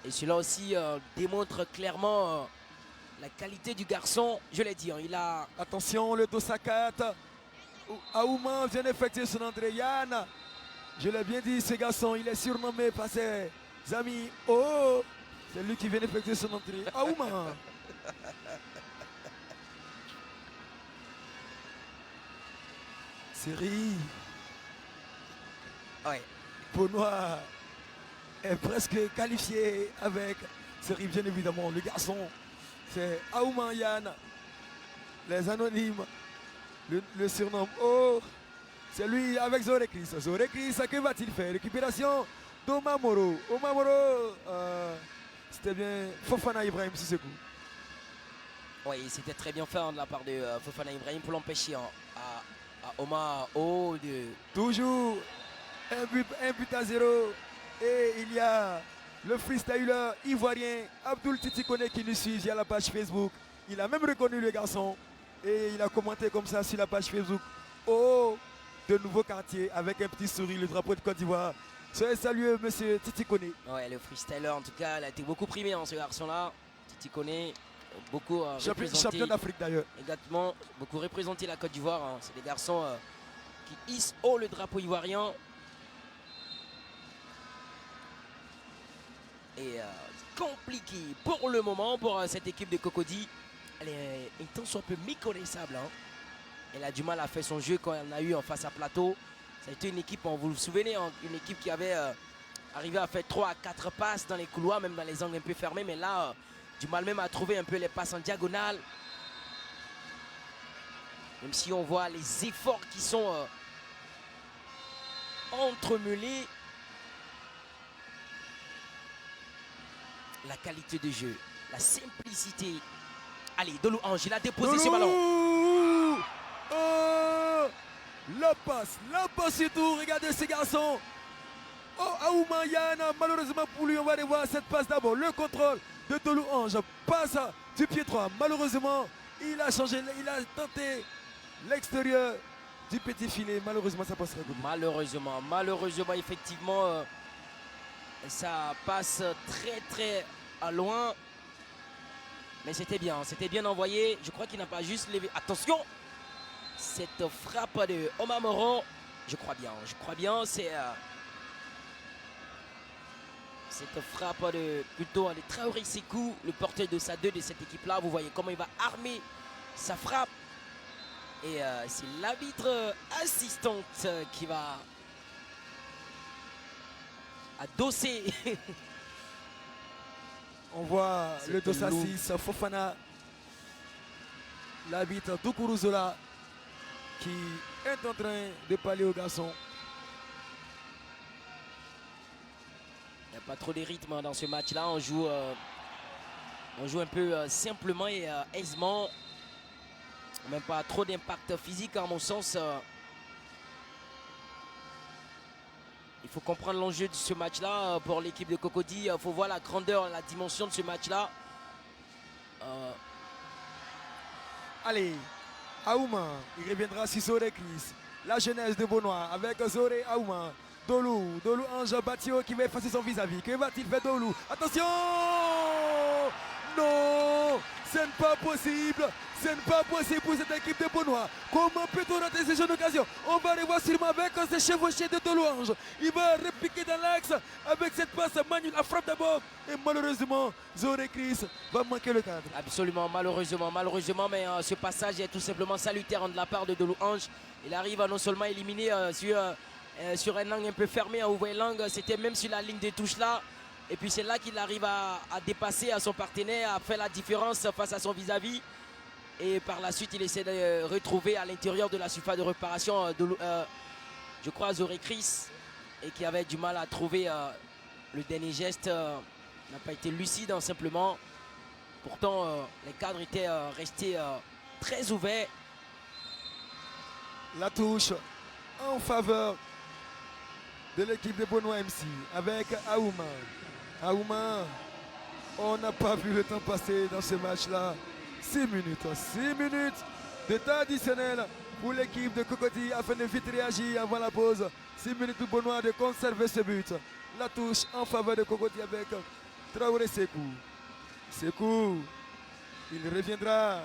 Et cela aussi démontre clairement la qualité du garçon. Je l'ai dit, hein, il a... Attention, le dos s'accate. Aouman vient d'effectuer son entrée. Yann, je l'ai bien dit, ce garçon, il est surnommé par ses amis. Oh, c'est lui qui vient d'effectuer son entrée. Aouman. Série. Ouais. Benoît est presque qualifié avec Série, bien évidemment. Le garçon, c'est Aouman Yann. Les anonymes le surnomme. Oh, c'est lui avec Zoré Chris. Zoré Chris, que va-t-il faire? Récupération d'Omar Moro. Omar Moro, c'était bien Fofana Ibrahim sur ce coup. Oui, c'était très bien fait hein, de la part de Fofana Ibrahim pour l'empêcher hein, à Omar O de... Toujours 1-0. Et il y a le freestyler ivoirien Abdoul Titikone qui nous suit via la page Facebook. Il a même reconnu le garçon et il a commenté comme ça sur la page Facebook. Oh, de nouveaux quartiers avec un petit sourire, le drapeau de Côte d'Ivoire. Soyez salué, monsieur Titikone. Ouais, le freestyler en tout cas, il a été beaucoup primé hein, ce garçon-là. Titikone, beaucoup champion d'Afrique d'ailleurs. Exactement, beaucoup représenté la Côte d'Ivoire. Hein. C'est des garçons qui hissent haut le drapeau ivoirien. Et compliqué pour le moment pour cette équipe de Cocody. Elle est un tant soit peu méconnaissable. Hein. Elle a du mal à faire son jeu quand elle a eu en face à plateau. Ça a été une équipe, vous vous souvenez, hein, une équipe qui avait arrivé à faire 3 à 4 passes dans les couloirs, même dans les angles un peu fermés. Mais là, du mal même à trouver un peu les passes en diagonale. Même si on voit les efforts qui sont entremêlés. La qualité de jeu, la simplicité. Allez, Dolou Ange, il a déposé ce ballon. Oh, la passe et tout. Regardez ces garçons. Oh, Aouman Yana, malheureusement pour lui, on va aller voir cette passe d'abord. Le contrôle de Dolou Ange. Passe du pied droit. Malheureusement, il a changé, il a tenté l'extérieur du petit filet. Malheureusement, ça passerait. Malheureusement, effectivement. Ça passe très très loin. Mais c'était bien envoyé. Je crois qu'il n'a pas juste levé. Attention, cette frappe de Omamoro. Je crois bien. C'est cette frappe de Traoré Sekou, le porteur de sa 2 de cette équipe-là. Vous voyez comment il va armer sa frappe. Et c'est l'arbitre assistante qui va adosser. On voit le dos à 6, Fofana, l'arbitre Doukuruzola qui est en train de parler au garçon. Il n'y a pas trop de rythme dans ce match-là. On joue un peu simplement et aisément. Même pas trop d'impact physique à mon sens. Il faut comprendre l'enjeu de ce match-là pour l'équipe de Cocody. Il faut voir la grandeur, la dimension de ce match-là. Allez, Aouma, il reviendra sur Zoré Chris. La jeunesse de Beaunois avec Zoré Aouma. Dolou Ange Batio qui va effacer son vis-à-vis. Que va-t-il faire Dolou? Attention! Non! Ce n'est pas possible! Ce n'est pas possible pour cette équipe de Beaunois. Comment peut-on rater ce genre d'occasion? On va revoir sûrement avec ce chevauché de Dolou Ange. Il va répliquer dans l'axe avec cette passe manuelle. La frappe d'abord. Et malheureusement, Zoré Chris va manquer le cadre. Absolument, malheureusement, mais ce passage est tout simplement salutaire de la part de Dolou Ange. Il arrive à non seulement éliminer sur un angle un peu fermé, vous voyez l'angle, c'était même sur la ligne de touche là. Et puis c'est là qu'il arrive à dépasser à son partenaire, à faire la différence face à son vis-à-vis. Et par la suite, il essaie de retrouver à l'intérieur de la surface de réparation, je crois, Zoré Chris, et qui avait du mal à trouver le dernier geste. N'a pas été lucide, hein, simplement. Pourtant, les cadres étaient restés très ouverts. La touche en faveur de l'équipe de Beaunois MC avec Aouma. Aouma, on n'a pas vu le temps passer dans ce match-là. 6 minutes de temps additionnel pour l'équipe de Cocody afin de vite réagir avant la pause. 6 minutes pour Beaunois de conserver ce but. La touche en faveur de Cocody avec Traoré Sekou. Sekou, il reviendra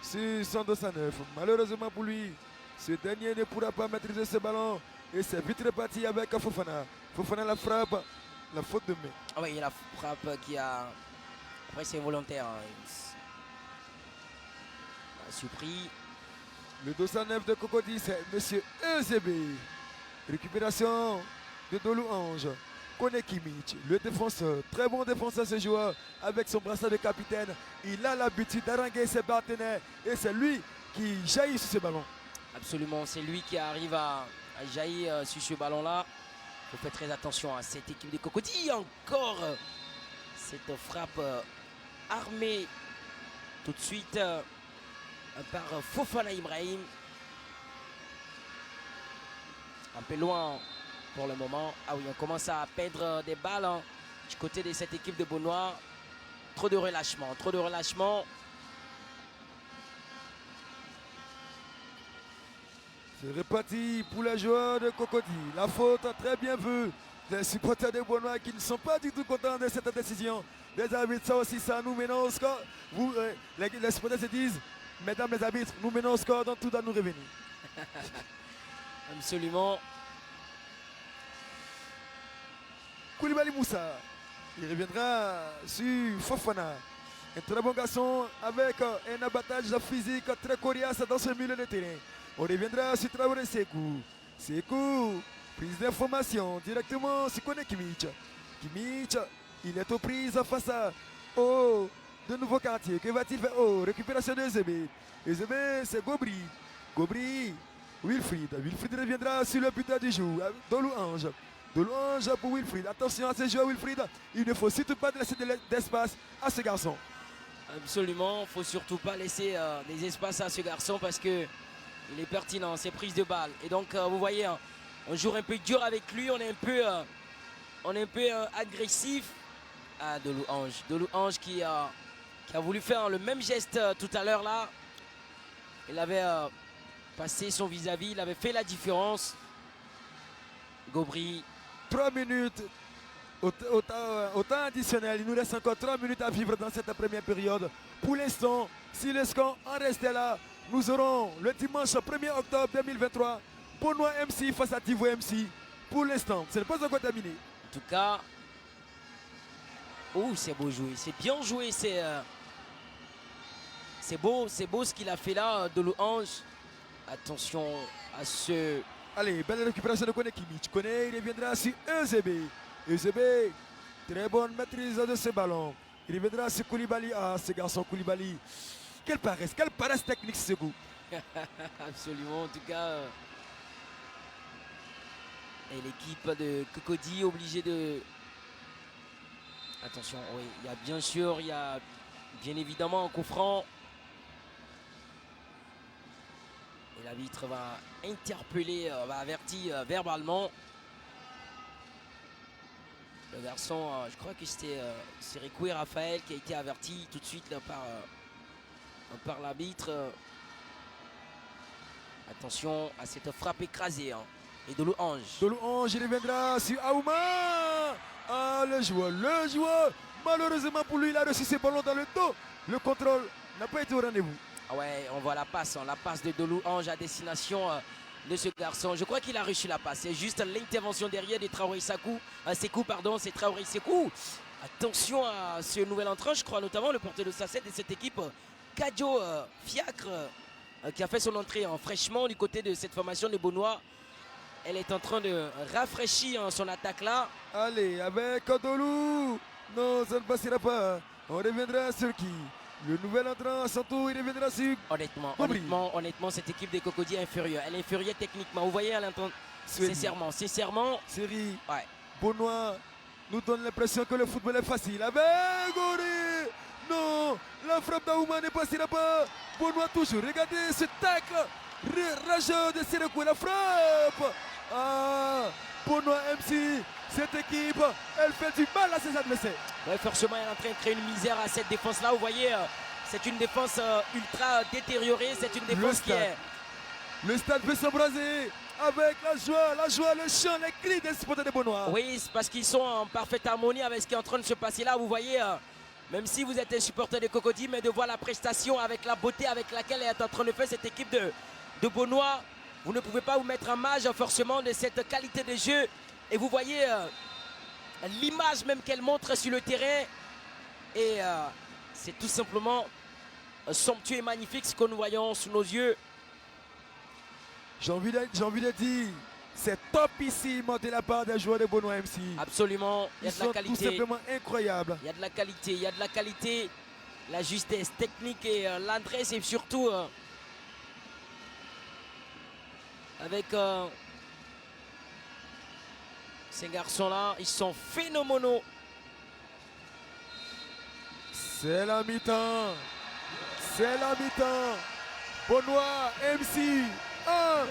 sur son 209. Malheureusement pour lui, ce dernier ne pourra pas maîtriser ce ballon. Et c'est vite reparti avec Fofana. Fofana la frappe, la faute de main. Ah oui, il y a la frappe qui a... Après c'est volontaire. Hein. Il a surpris. Le 209 de Cocody, c'est M. Eusebe. Récupération de Dolou Ange. Kone Kimmich, le défenseur. Très bon défenseur ce joueur. Avec son bracelet de capitaine. Il a l'habitude d'haranguer ses partenaires. Et c'est lui qui jaillit sur ce ballon. Absolument, c'est lui qui arrive à jaillir sur ce ballon-là. Il faut faire très attention à cette équipe de Cocody. Encore cette frappe armée tout de suite par Fofana Ibrahim. Un peu loin pour le moment. Ah oui, on commence à perdre des balles hein, du côté de cette équipe de Beaunois. Trop de relâchement. C'est reparti pour les joueurs de Cocody. La faute très bien vue des supporters de Beaunois qui ne sont pas du tout contents de cette décision. Les arbitres, ça aussi, ça nous mène au score. Les supporters se disent, mesdames les arbitres, nous menons au score, donc tout doit nous revenir. Absolument. Koulibaly Moussa, il reviendra sur Fofana. Un très bon garçon avec un abattage physique très coriace dans ce milieu de terrain. On reviendra sur Traoré Sekou. Sekou, prise d'information directement sur Kone Kimmich. Kimmich, il est aux prises face à de nouveaux quartiers. Que va-t-il faire? Récupération de Eusebe. Eusebe, c'est Gobri, Wilfried. Wilfried reviendra sur le buteur du jour. Dolou Ange. Dolou Ange pour Wilfried. Attention à ce joueur Wilfried. Il ne faut surtout pas laisser d'espace à ce garçon. Absolument, il ne faut surtout pas laisser des espaces à ce garçon parce que il est pertinent, ses prises de balles. Et donc, vous voyez, hein, on joue un peu dur avec lui, on est un peu agressif. Ah, Dolou Ange qui a voulu faire le même geste tout à l'heure là. Il avait passé son vis-à-vis, il avait fait la différence. Gobri. 3 minutes Au temps additionnel, il nous reste encore 3 minutes à vivre dans cette première période. Pour l'instant, si le score en restait là, nous aurons le dimanche 1er octobre 2023, Bonois MC face à Tivo MC. Pour l'instant, ce n'est pas encore terminé. En tout cas, oh, c'est beau joué, c'est bien joué, c'est beau ce qu'il a fait là, de Louange. Attention à ce... Allez, belle récupération de Kone Kimi. Tu connais, il reviendra sur Eusebe. Eusebe, très bonne maîtrise de ce ballon. Il reviendra sur Koulibaly. Ah, ce garçon Koulibaly. Quelle paresse technique ce goût. Absolument, en tout cas. Et l'équipe de Cocody obligée de... Attention, oui, il y a bien sûr, il y a bien évidemment un coup franc. Et l'arbitre va interpeller, va avertir verbalement. Le garçon, je crois que c'était Sirikou Raphaël qui a été averti tout de suite là, par l'arbitre. Attention à cette frappe écrasée. Hein. Et de Louange. De Louange, il reviendra sur Aouma. Ah, le joueur. Malheureusement pour lui, il a reçu ses ballons dans le dos. Le contrôle n'a pas été au rendez-vous. Ah ouais, on voit la passe de Louange à destination de ce garçon. Je crois qu'il a reçu la passe. C'est juste l'intervention derrière de Traoré Sekou. C'est Traoré Sekou. Attention à ce nouvel entrant, je crois notamment le porteur de Sasset de cette équipe, Kadjo Fiacre, qui a fait son entrée fraîchement du côté de cette formation de Bonois. Elle est en train de rafraîchir son attaque là. Allez, avec Dolou. Non, ça ne passera pas. On reviendra sur qui? Le nouvel entrant à son tour, il reviendra sur... Honnêtement, cette équipe des Cocody est inférieure. Elle est inférieure techniquement. Vous voyez, elle entend... Sincèrement. Série, ouais. Bonois nous donne l'impression que le football est facile. Avec Goré. Non, la frappe d'Aouma ne passera pas. Bonois toujours. Regardez ce tacle rageux de Sirikou. La frappe. Ah, Bonois MC. Cette équipe, elle fait du mal à ses adversaires. Ouais, forcément, elle est en train de créer une misère à cette défense-là. Vous voyez, c'est une défense ultra détériorée. C'est une défense qui est... Le stade peut s'embraser avec la joie, le chant, les cris des supporters de Bonois. Oui, c'est parce qu'ils sont en parfaite harmonie avec ce qui est en train de se passer là. Vous voyez, même si vous êtes un supporter de Cocody, mais de voir la prestation avec la beauté avec laquelle elle est en train de faire cette équipe de Bonois, vous ne pouvez pas vous mettre en marge forcément de cette qualité de jeu. Et vous voyez l'image même qu'elle montre sur le terrain. Et c'est tout simplement somptueux et magnifique ce que nous voyons sous nos yeux. J'ai envie de dire, c'est topissime de la part des joueurs de Bonois MC. Absolument, il y a de la qualité. Tout simplement incroyable. Il y a de la qualité, la justesse technique et l'adresse et surtout avec... ces garçons-là, ils sont phénoménaux. C'est la mi-temps. Bonois MC 1.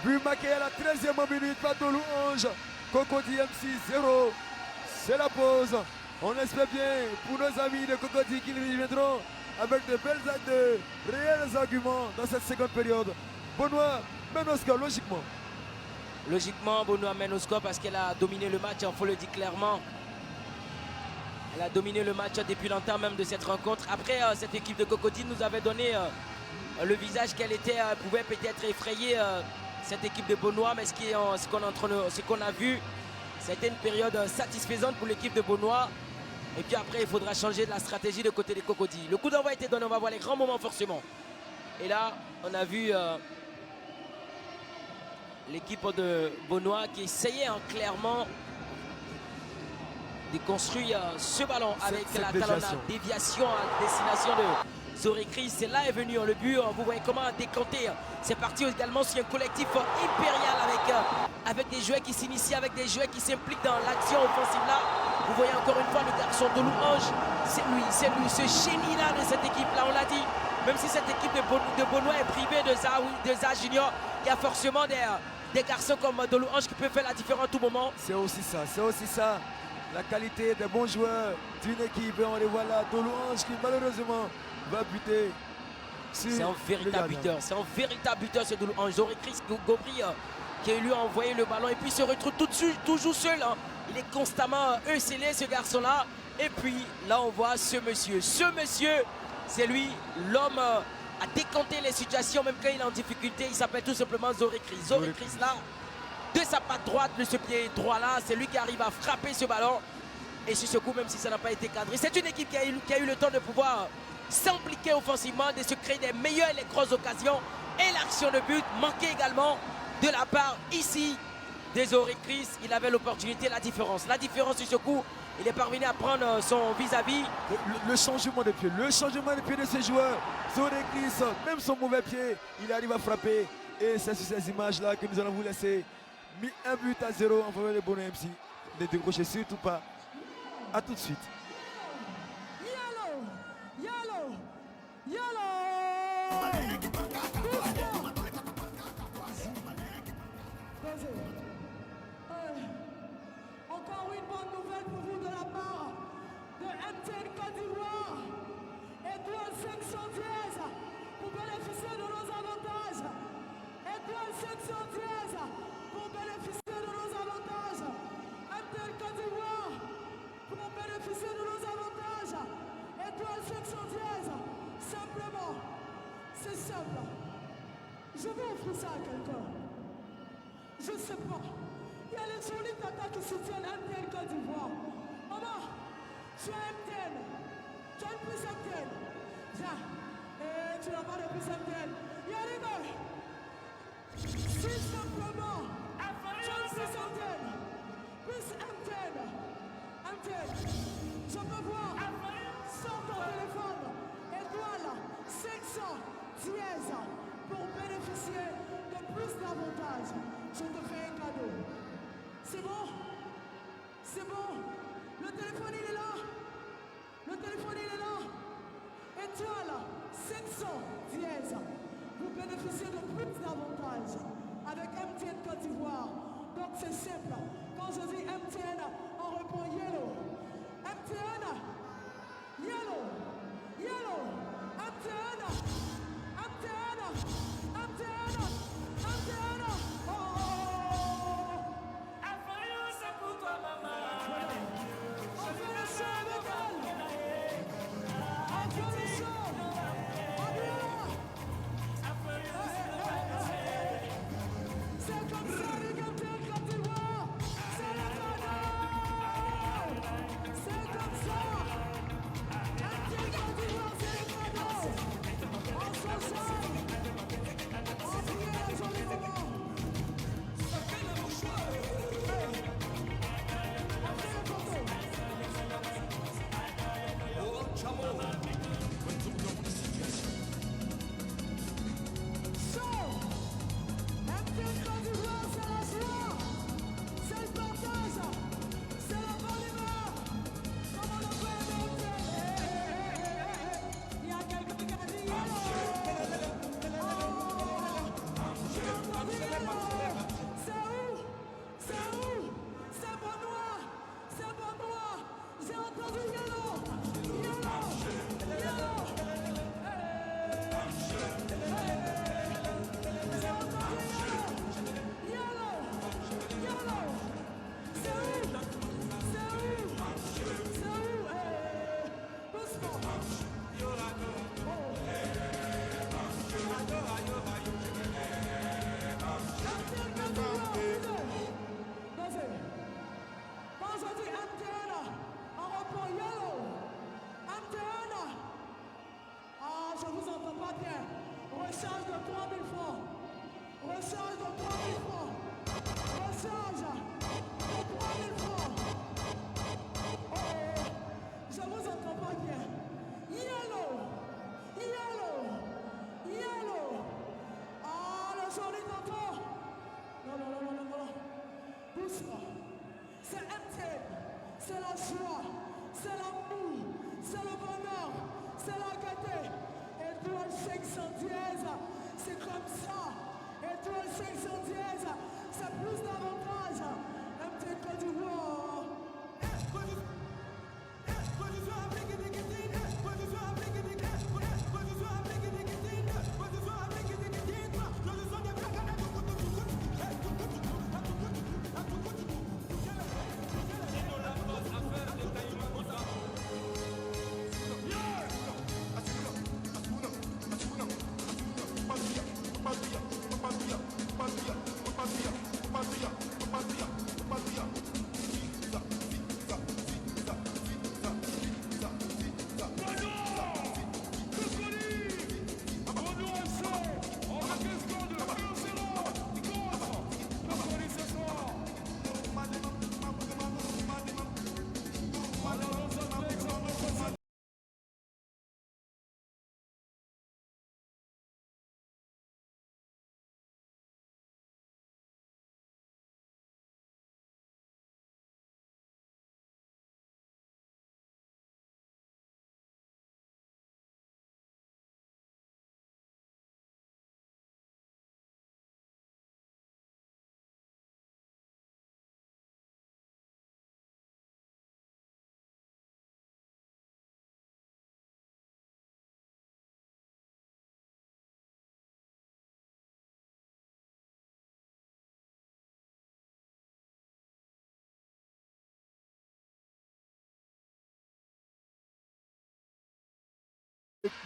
But marqué à la 13e minute par de Louange. Cocody MC 0. C'est la pause. On espère bien pour nos amis de Cocody qu'ils reviendront avec de réels arguments dans cette seconde période. Bonois mène au score logiquement. Logiquement, Bonois mène au score parce qu'elle a dominé le match, il faut le dire clairement. Elle a dominé le match depuis longtemps même de cette rencontre. Après, cette équipe de Cocody nous avait donné le visage qu'elle était, pouvait peut-être effrayer cette équipe de Bonois. Mais ce qu'on a vu, c'était une période satisfaisante pour l'équipe de Bonois. Et puis après, il faudra changer de la stratégie de côté des Cocody. Le coup d'envoi a été donné, on va voir les grands moments forcément. Et là, on a vu... l'équipe de Bonois qui essayait clairement de construire ce ballon avec la talonnade, déviation à destination de Zorekris. C'est là est venu le but. Vous voyez comment décanter. C'est parti également sur un collectif impérial avec des joueurs qui s'initient, avec des joueurs qui s'impliquent dans l'action offensive là. Vous voyez encore une fois le garçon de Louange. C'est lui, ce génie là de cette équipe là, on l'a dit. Même si cette équipe de Bonois est privée de Zaha Junior, il y a forcément des garçons comme de Louange qui peuvent faire la différence à tout moment. C'est aussi ça. La qualité des bons joueurs d'une équipe. Et on les voit là, de Louange qui malheureusement va buter. C'est un véritable buteur. C'est de Louange. Zorekris Gobri qui lui a envoyé le ballon et puis se retrouve tout de suite toujours seul. Hein. Il est constamment esselé, ce garçon-là. Et puis là, on voit ce monsieur. Ce monsieur, c'est lui, l'homme à décanter les situations, même quand il est en difficulté. Il s'appelle tout simplement Zorik Chris. Zorik Chris, là, de sa patte droite, de ce pied droit-là, c'est lui qui arrive à frapper ce ballon. Et sur ce coup, même si ça n'a pas été cadré, c'est une équipe qui a eu le temps de pouvoir s'impliquer offensivement, de se créer des meilleures et les grosses occasions. Et l'action de but manquée également de la part ici des Zorik Chris. Il avait l'opportunité, la différence sur ce coup. Il est parvenu à prendre son vis-à-vis. Le changement de pied, de ce joueur. Zorik Chris, même son mauvais pied, il arrive à frapper. Et c'est sur ces images-là que nous allons vous laisser. Mis 1-0 en faveur de Bono MC. Ne décrochez surtout pas. A tout de suite. Encore une bonne nouvelle pour vous de la part de MTN Côte d'Ivoire. Étoile 510 pour bénéficier de nos avantages. Étoile 510 pour bénéficier de nos avantages. MTN Côte d'Ivoire pour bénéficier de nos avantages. Étoile 510, simplement, c'est simple. Je vais offrir ça à quelqu'un. Je ne sais pas. Il y a les jolis tatas qui soutiennent MTN Côte d'Ivoire. Maman, tu as MTN. Tu as une puce MTN. Viens. Et tu n'as pas de puce MTN. Il y a les gars. Si simplement, tu as une puce MTN. Puce MTN. MTN. Je peux voir. Sors ton téléphone. Étoile 510 pour bénéficier de plus d'avantages. Je te fais un cadeau. C'est bon? C'est bon? Le téléphone il est là? Le téléphone il est là? Étoile 510. Vous bénéficiez de plus d'avantages avec MTN Côte d'Ivoire. Donc c'est simple. Quand je dis MTN, on répond Yellow. MTN, Yellow. Yellow. MTN. MTN. MTN. MTN. Recharge de 3000 francs. Recharge de 3000 francs. Recharge de 3000 francs. Oh, je vous entends pas bien. Yellow. Yellow. Yellow. Ah, le joli tonton. Non, non, non, non, non, non. Doucement. C'est MTN. C'est la joie. C'est l'amour. C'est le bonheur. C'est la gaieté. Étoile 510, c'est comme ça. Étoile 510, c'est plus d'avantages. MTN Côte d'Ivoire.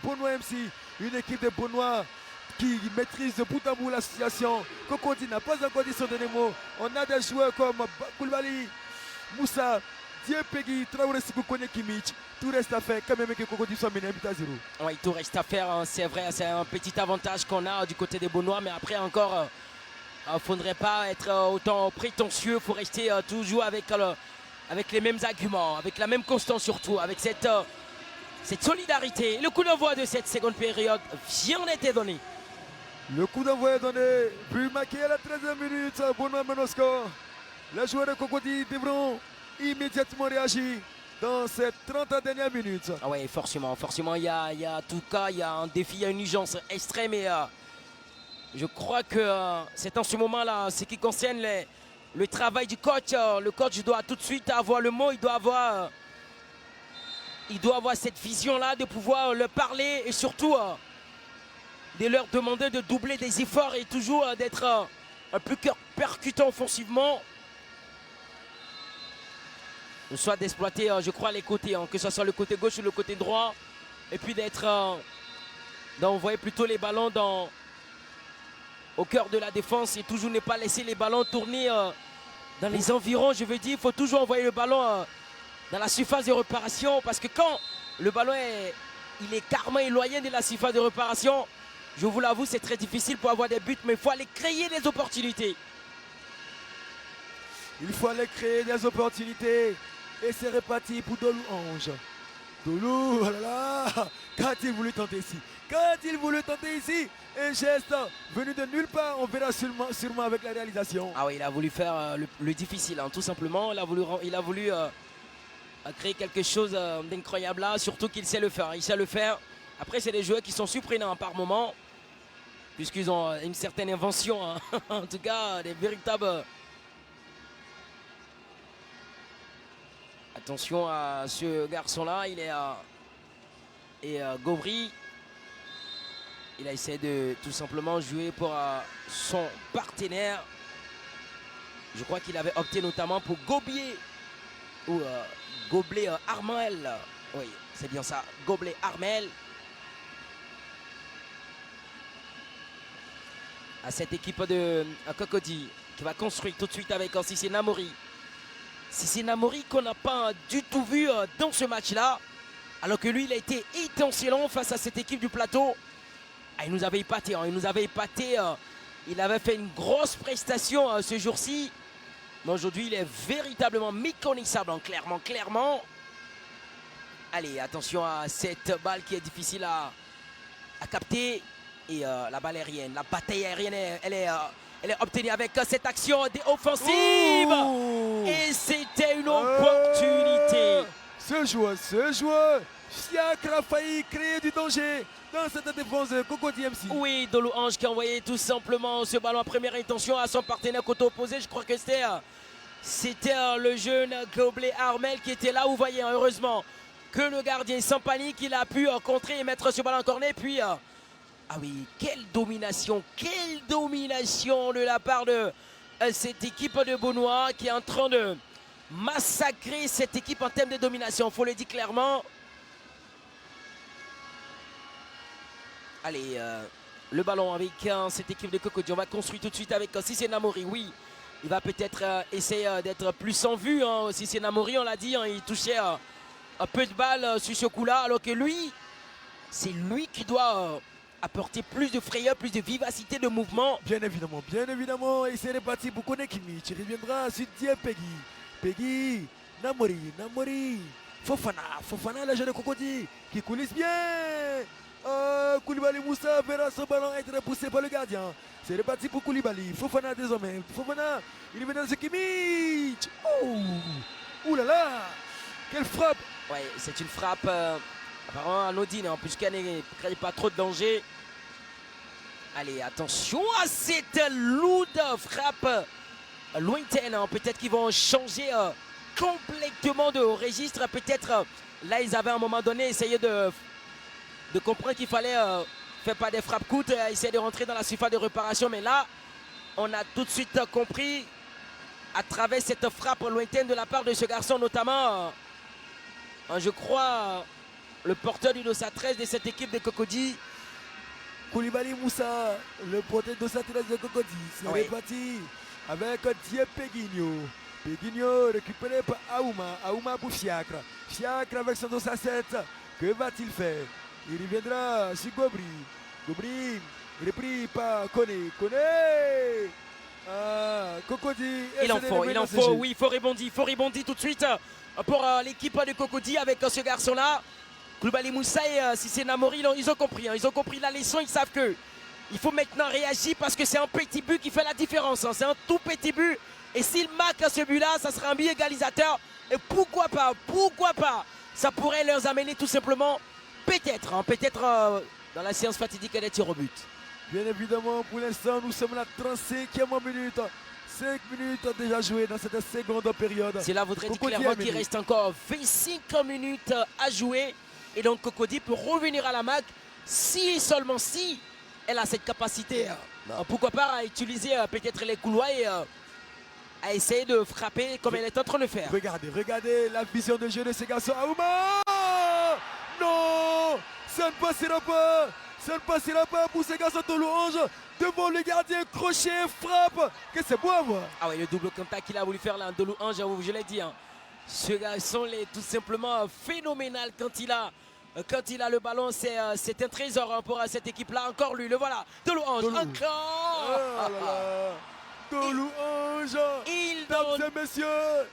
Benoît MC, une équipe de Benoît qui maîtrise de bout en bout la situation. Cocody n'a pas encore dit son dernier mot. On a des joueurs comme Koulibaly, Moussa, Diepegui, Traoré, Sikoukoné, Kimmich. Tout reste à faire quand même que Cocody soit mené 1 à 0. Oui, tout reste à faire, hein, c'est vrai, c'est un petit avantage qu'on a du côté des Benoît, mais après encore, il ne faudrait pas être autant prétentieux, il faut rester toujours avec les mêmes arguments, avec la même constance surtout, avec cette solidarité. Le coup d'envoi de cette seconde période vient d'être donné. Le coup d'envoi est donné, but marqué à la 13e minute, Benoît Menosco. Les joueurs de Cocody devront immédiatement réagir dans ces 30 dernières minutes. Ah oui, forcément, il y a en tout cas, il y a un défi, il y a une urgence extrême et je crois que c'est en ce moment-là, ce qui concerne le travail du coach. Le coach doit tout de suite avoir le mot, il doit avoir cette vision-là de pouvoir leur parler et surtout de leur demander de doubler des efforts et toujours d'être un plus percutant offensivement. Soit d'exploiter, je crois, les côtés, que ce soit le côté gauche ou le côté droit. Et puis d'envoyer plutôt les ballons au cœur de la défense et toujours ne pas laisser les ballons tourner dans les environs. Je veux dire, il faut toujours envoyer le ballon dans la surface de réparation. Parce que quand le ballon il est carrément éloigné de la surface de réparation, je vous l'avoue, c'est très difficile pour avoir des buts, mais il faut aller créer des opportunités. Il faut aller créer des opportunités. Et c'est reparti pour Dolou Ange. Dolou, oh là là, qu'a-t-il voulu tenter ici? Qu'a-t-il voulu tenter ici? Un geste venu de nulle part, on verra sûrement avec la réalisation. Ah oui, il a voulu faire le difficile, hein, tout simplement. Il a voulu créer quelque chose d'incroyable là, surtout qu'il sait le faire. Il sait le faire. Après, c'est des joueurs qui sont surprenants par moment, puisqu'ils ont une certaine invention, hein. En tout cas, des véritables... Attention à ce garçon-là, il est Gobry. Il a essayé de tout simplement jouer pour son partenaire. Je crois qu'il avait opté notamment pour Gobier ou Goblet Armel. Oui, c'est bien ça, Goblet Armel. À cette équipe de Cocody qui va construire tout de suite avec Cissé Namori. Cissé Namori qu'on n'a pas du tout vu dans ce match-là. Alors que lui, il a été étincelant face à cette équipe du plateau. Ah, il nous avait épaté, hein, il avait fait une grosse prestation ce jour-ci. Mais aujourd'hui, il est véritablement méconnaissable, hein, clairement. Allez, attention à cette balle qui est difficile à capter. Et la balle aérienne, la bataille aérienne, elle est obtenue avec cette action offensive. Ouh. Et c'était une opportunité. Ce joueur, Fiacre a failli créer du danger dans cette défense de Cocody MC. Oui, Dolou Ange qui a envoyé tout simplement ce ballon à première intention à son partenaire côté opposé. Je crois que c'était le jeune Goblet Armel qui était là. Vous voyez, heureusement que le gardien sans panique, il a pu contrer et mettre ce ballon en corner. Puis, ah oui, quelle domination de la part de cette équipe de Benoît qui est en train de massacrer cette équipe en termes de domination. Il faut le dire clairement. Allez, le ballon avec cette équipe de Cocody. On va construire tout de suite avec Cissé Namori. Oui, il va peut-être essayer d'être plus en vue. Cissé Namori, on l'a dit, hein, il touchait un peu de balle sur ce coup-là. Alors que lui, c'est lui qui doit apporter plus de frayeur, plus de vivacité, de mouvement. Bien évidemment. Et c'est reparti pour Koné Kimmich. Il reviendra sur Peggy, Namori, Fofana, le jeu de Cocody, qui coulisse bien. Koulibaly Moussa verra son ballon être repoussé par le gardien. C'est reparti pour Koulibaly. Fofana désormais. Fofana, il vient dans ce Kimmich. Ouh là là, quelle frappe. Ouais, c'est une frappe apparemment anodine, en plus qu'elle ne crée pas trop de danger. Allez, attention à cette lourde frappe lointaine. Peut-être qu'ils vont changer complètement de registre. Peut-être là, ils avaient à un moment donné essayé de comprendre qu'il fallait faire pas des frappes courtes, essayer de rentrer dans la surface de réparation. Mais là, on a tout de suite compris à travers cette frappe lointaine de la part de ce garçon, notamment, je crois, le porteur du dossard 13 de cette équipe de Cocody. Koulibaly Moussa, le porteur de sa 13 de Cocody. C'est reparti avec Dieu Peguinho. Peguinho récupéré par Aouma. Aouma pour Fiacre. Fiacre avec son dossard 7. Que va-t-il faire? Il reviendra sur Gobri. Gobri repris par Koné. Koné. Cocody. Il en faut, oui, il faut rebondir tout de suite pour l'équipe de Cocody avec ce garçon-là. Koulibaly Moussa et Cissé Namori, ils ont compris. Ils ont compris la leçon, ils savent que il faut maintenant réagir parce que c'est un petit but qui fait la différence. C'est un tout petit but. Et s'il marque ce but-là, ça sera un but égalisateur. Et pourquoi pas, ça pourrait leur amener tout simplement, peut-être dans la séance fatidique des tirs au but. Bien évidemment, pour l'instant, nous sommes à la 35e minute. 5 minutes déjà jouées dans cette seconde période. Cela voudrait dire clairement qu'il reste encore 25 minutes à jouer. Et donc Cocody peut revenir à la MAC si et seulement si elle a cette capacité. Pourquoi pas à utiliser peut-être les couloirs et à essayer de frapper comme elle est en train de faire. Regardez la vision de jeu de ces garçons. Aouma! Non! Ça ne passera pas! Ça ne passera pas pour ces garçons de Louange. Devant le gardien, crochet, frappe. Que c'est beau à voir. Ah oui, le double contact qu'il a voulu faire là, de Louange, je l'ai dit. Ce garçon est tout simplement phénoménal quand il a le ballon. C'est un trésor pour cette équipe-là. Encore lui, le voilà. De Louange, encore. De Louange. Mesdames et messieurs,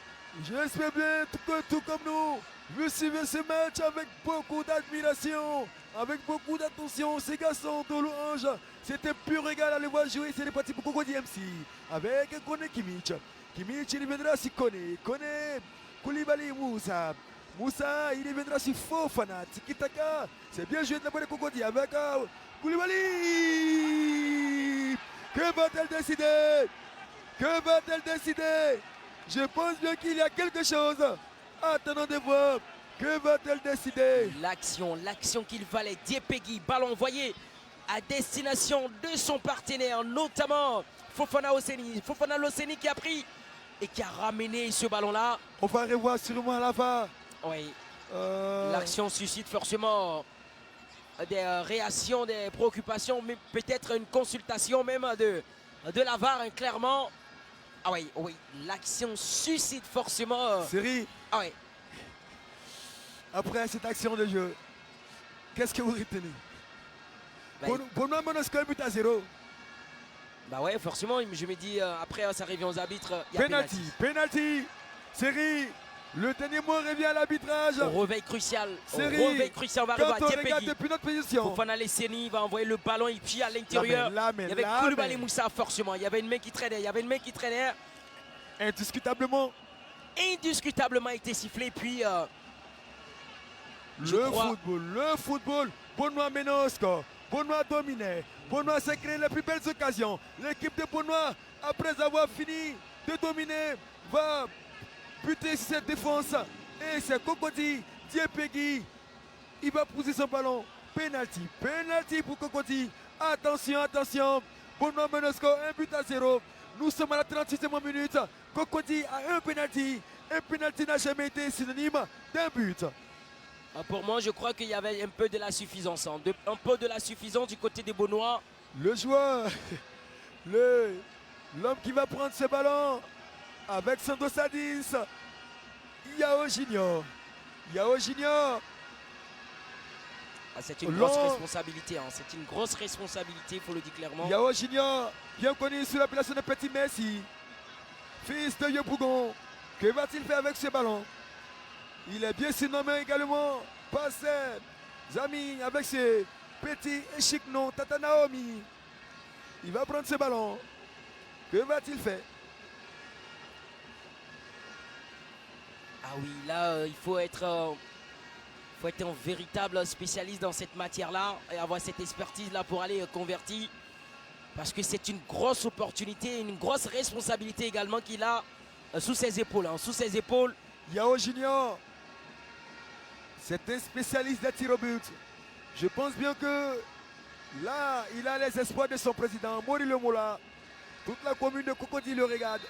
j'espère bien que tout comme nous, vous suivez ce match avec beaucoup d'admiration, avec beaucoup d'attention. Ces garçons de Louange, c'était pur régal à les voir jouer. C'est reparti pour Cocody MC avec Koné Kimmich. Kimmich, il viendra sur Koné. Koné, Koulibaly Moussa. Moussa, il viendra sur Fofana. Tiki-taka. C'est bien joué de la part de Cocody avec Koulibaly. Que va-t-elle décider? Que va-t-elle décider? Je pense bien qu'il y a quelque chose. Attendons de voir. Que va-t-elle décider? L'action qu'il valait. Diepegui, ballon envoyé à destination de son partenaire, notamment Fofana Oseni. Fofana Oseni qui a pris et qui a ramené ce ballon-là. On va revoir sûrement à la fin. Oui. L'action suscite forcément des réactions, des préoccupations, mais peut-être une consultation même de la VAR, hein, clairement. Ah oui, l'action suscite forcément... Série. Ah oui. Après cette action de jeu, qu'est-ce que vous retenez? Pour moi, mon score but à 0. Bah ouais, forcément, je me dis, après ça revient aux arbitres. Penalty. Série. Le dernier mot revient à l'arbitrage. Réveil crucial. Série. Réveil crucial, on va arriver à Quand on regarde depuis notre position. Fofana Lesseni va envoyer le ballon et puis à l'intérieur. Il y avait Koulibaly Moussa forcément. Il y avait une main qui traînait. Indiscutablement. Indiscutablement été sifflé. Puis le football. Benoît Menosco. Benoît dominé. Benoît s'est créé les plus belles occasions. L'équipe de Benoît, après avoir fini de dominer, va buter sur cette défense. Et c'est Cocody, Diepegui. Il va pousser son ballon. Penalty pour Cocody. Attention. Benoît Menosco, 1 but à 0. Nous sommes à la 36e minute. Cocody a un penalty. Un penalty n'a jamais été synonyme d'un but. Pour moi, je crois qu'il y avait un peu de la suffisance. Un peu de la suffisance du côté des Benoît. Le joueur, l'homme qui va prendre ce ballon avec son dossard 10, Yao Junior. C'est une grosse responsabilité. C'est une grosse responsabilité, il faut le dire clairement. Yao Junior, bien connu sous l'appellation de Petit Messi, fils de Yopougon. Que va-t-il faire avec ce ballon? Il est bien surnommé également par ses amis avec ses petits et chic noms, Tata Naomi. Il va prendre ce ballon. Que va-t-il faire? Ah oui, là, il faut être un véritable spécialiste dans cette matière-là et avoir cette expertise-là pour aller convertir. Parce que c'est une grosse opportunité, une grosse responsabilité également qu'il a sous ses épaules. Sous ses épaules. Yao Junior, c'est un spécialiste des tirs au but. Je pense bien que là, il a les espoirs de son président, Mori Lemola. Toute la commune de Cocody le regarde.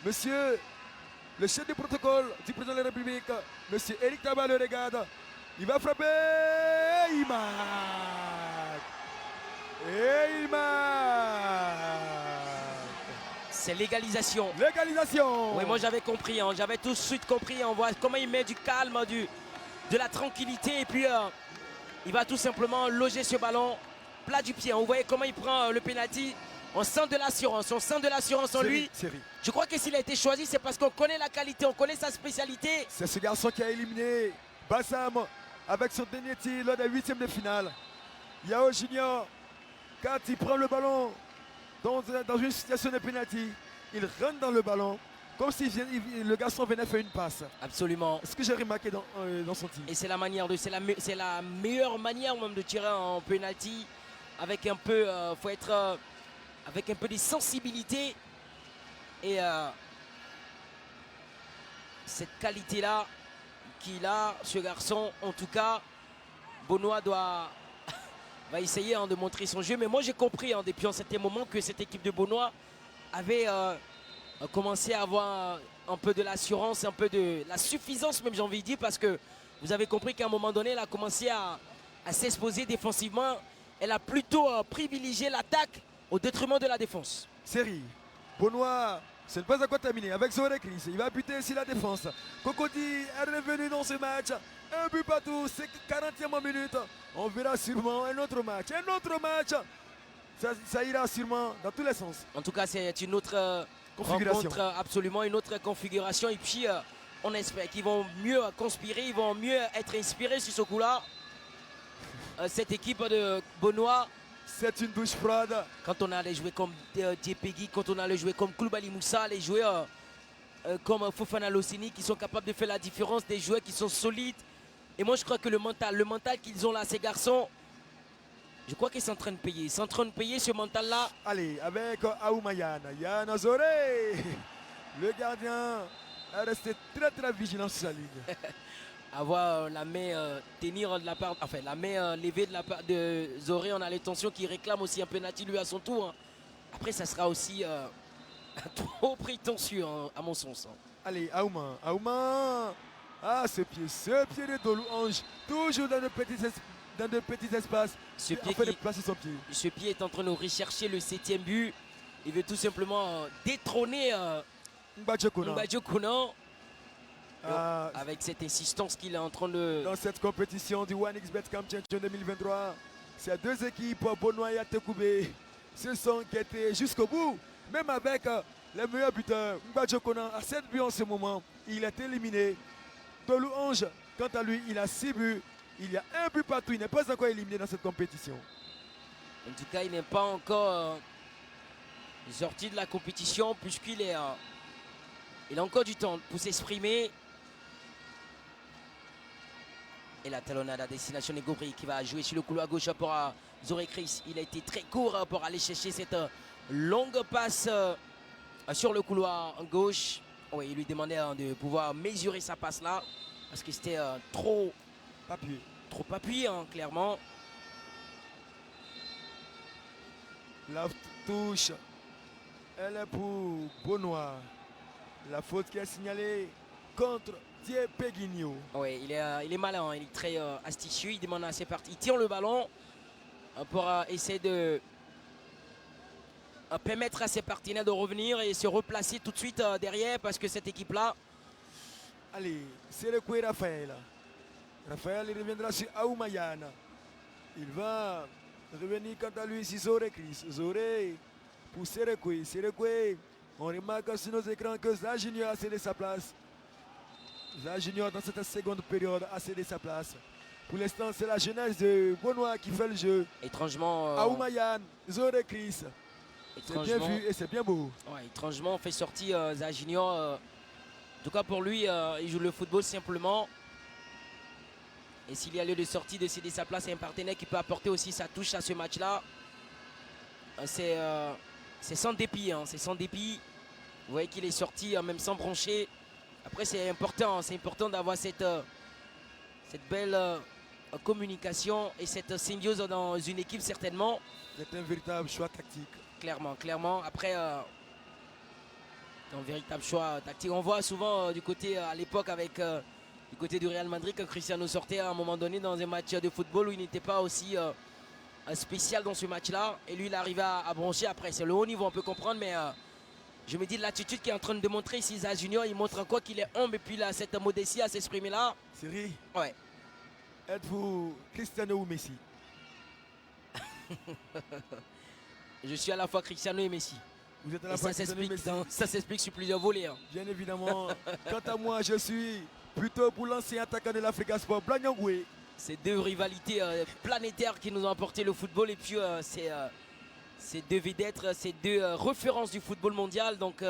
Monsieur, le chef du protocole du président de la République, monsieur Eric Taba le regarde. Il va frapper. Et il marque. Et il marque. C'est l'égalisation. L'égalisation. Oui, moi j'avais compris, hein, j'avais tout de suite compris. On voit comment il met du calme, de la tranquillité. Et puis il va tout simplement loger ce ballon plat du pied. Vous voyez comment il prend le penalty. On sent de l'assurance, en lui. Série. Je crois que s'il a été choisi, c'est parce qu'on connaît la qualité, on connaît sa spécialité. C'est ce garçon qui a éliminé Bassam avec son dernier tir lors des huitièmes de finale. Yao Junior, quand il prend le ballon dans une situation de penalty, il rentre dans le ballon comme si le garçon venait faire une passe. Absolument. Ce que j'ai remarqué dans son tir. Et c'est la manière c'est la meilleure manière même de tirer en penalty avec un peu, faut être avec un peu de sensibilité et cette qualité-là qu'il a, ce garçon, en tout cas, Benoît va essayer de montrer son jeu. Mais moi j'ai compris depuis un certain moment que cette équipe de Benoît avait commencé à avoir un peu de l'assurance, un peu de la suffisance même j'ai envie de dire, parce que vous avez compris qu'à un moment donné elle a commencé à s'exposer défensivement. Elle a plutôt privilégié l'attaque au détriment de la défense. Série. Benoît, ce n'est pas encore terminé avec Zoré Chris. Il va buter sur la défense. Cocody est revenu dans ce match. Un but partout, c'est 40e minute. On verra sûrement un autre match. Un autre match. Ça ira sûrement dans tous les sens. En tout cas, c'est une autre configuration. Rencontre, absolument une autre configuration. Et puis, on espère qu'ils vont mieux conspirer, ils vont mieux être inspirés sur ce coup-là. Cette équipe de Benoît. C'est une douche froide. Quand on a les joueurs comme Diepegui, quand on a les joueurs comme Koulibaly Moussa, les joueurs comme Fofana Losini qui sont capables de faire la différence, des joueurs qui sont solides. Et moi je crois que le mental qu'ils ont là, ces garçons, je crois qu'ils sont en train de payer. Ils sont en train de payer ce mental-là. Allez, avec Aouma Yana Zoré. Le gardien est resté très très vigilant sur sa ligne. Avoir la main tenir de la part, enfin la main levée de la part de Zoré, on a l'intention qu'il réclame aussi un penalty lui à son tour. Après ça sera aussi trop prétentieux à mon sens. Allez, Aouma. Ah, ce pied de Dolou Ange, toujours dans de petits espaces. Ce pied est en train de rechercher le 7e but. Il veut tout simplement détrôner Mbadjo Konan. Avec cette insistance qu'il est en train de... Dans cette compétition du 1xBet Camp Champion 2023, ces deux équipes, Benoît et Atekoubé, se sont guettés jusqu'au bout. Même avec les meilleurs buteurs, Mbadjo Konan a 7 buts en ce moment. Il est éliminé. Dolou Ange, quant à lui, il a 6 buts. Il y a un but partout. Il n'est pas encore éliminé dans cette compétition. En tout cas, il n'est pas encore sorti de la compétition puisqu'il est... il a encore du temps pour s'exprimer. Et la talonnade à destination de Gobri qui va jouer sur le couloir gauche pour Zoré Chris. Il a été très court pour aller chercher cette longue passe sur le couloir gauche. Oui, il lui demandait de pouvoir mesurer sa passe là parce que c'était trop appuyé, clairement. La touche, elle est pour Benoît. La faute qui est signalée contre Diepegui. Oui, il est malin, il est très astucieux. Il demande à ses parties. Il tire le ballon pour essayer de permettre à ses partenaires de revenir et se replacer tout de suite derrière parce que cette équipe-là... Allez, c'est le coup de Raphaël. Raphaël, il reviendra sur Aouma Yana. Il va revenir quant à lui sur Zoré Chris. Zoré pour Serekwe. Serekwe, on remarque sur nos écrans que Za Junior a cédé sa place. Za Junior dans cette seconde période a cédé sa place. Pour l'instant, c'est la jeunesse de Benoît qui fait le jeu. Étrangement... Aouma Yana, Zoré Chris. C'est bien vu et c'est bien beau. Ouais, étrangement, on fait sortir Za Junior. En tout cas, pour lui, il joue le football simplement. Et s'il y a lieu de sortie, de céder sa place à un partenaire qui peut apporter aussi sa touche à ce match-là, c'est sans dépit. C'est sans dépit. Vous voyez qu'il est sorti même sans broncher. Après, c'est important d'avoir cette belle communication et cette symbiose dans une équipe, certainement. C'est un véritable choix tactique. Clairement. Après, un véritable choix tactique. On voit souvent du côté à l'époque avec du côté du Real Madrid, quand Cristiano sortait à un moment donné dans un match de football où il n'était pas aussi spécial dans ce match-là. Et lui, il arrive à broncher. Après, c'est le haut niveau, on peut comprendre, mais je me dis l'attitude qu'il est en train de montrer ici, Za Junior, il montre encore qu'il est humble et puis là, cette modestie à s'exprimer là. Siri, Ouais. êtes-vous Cristiano ou Messi? Je suis à la fois Cristiano et Messi. Vous êtes à Et la fois ça Cristiano et Messi. s'explique sur plusieurs volets. Hein. Bien évidemment. Quant à moi, je suis plutôt pour l'ancien attaquant de l'Africa Sport, Blanyangwe. Ces deux rivalités planétaires qui nous ont apporté le football et puis ces deux vedettes, ces deux références du football mondial. Donc,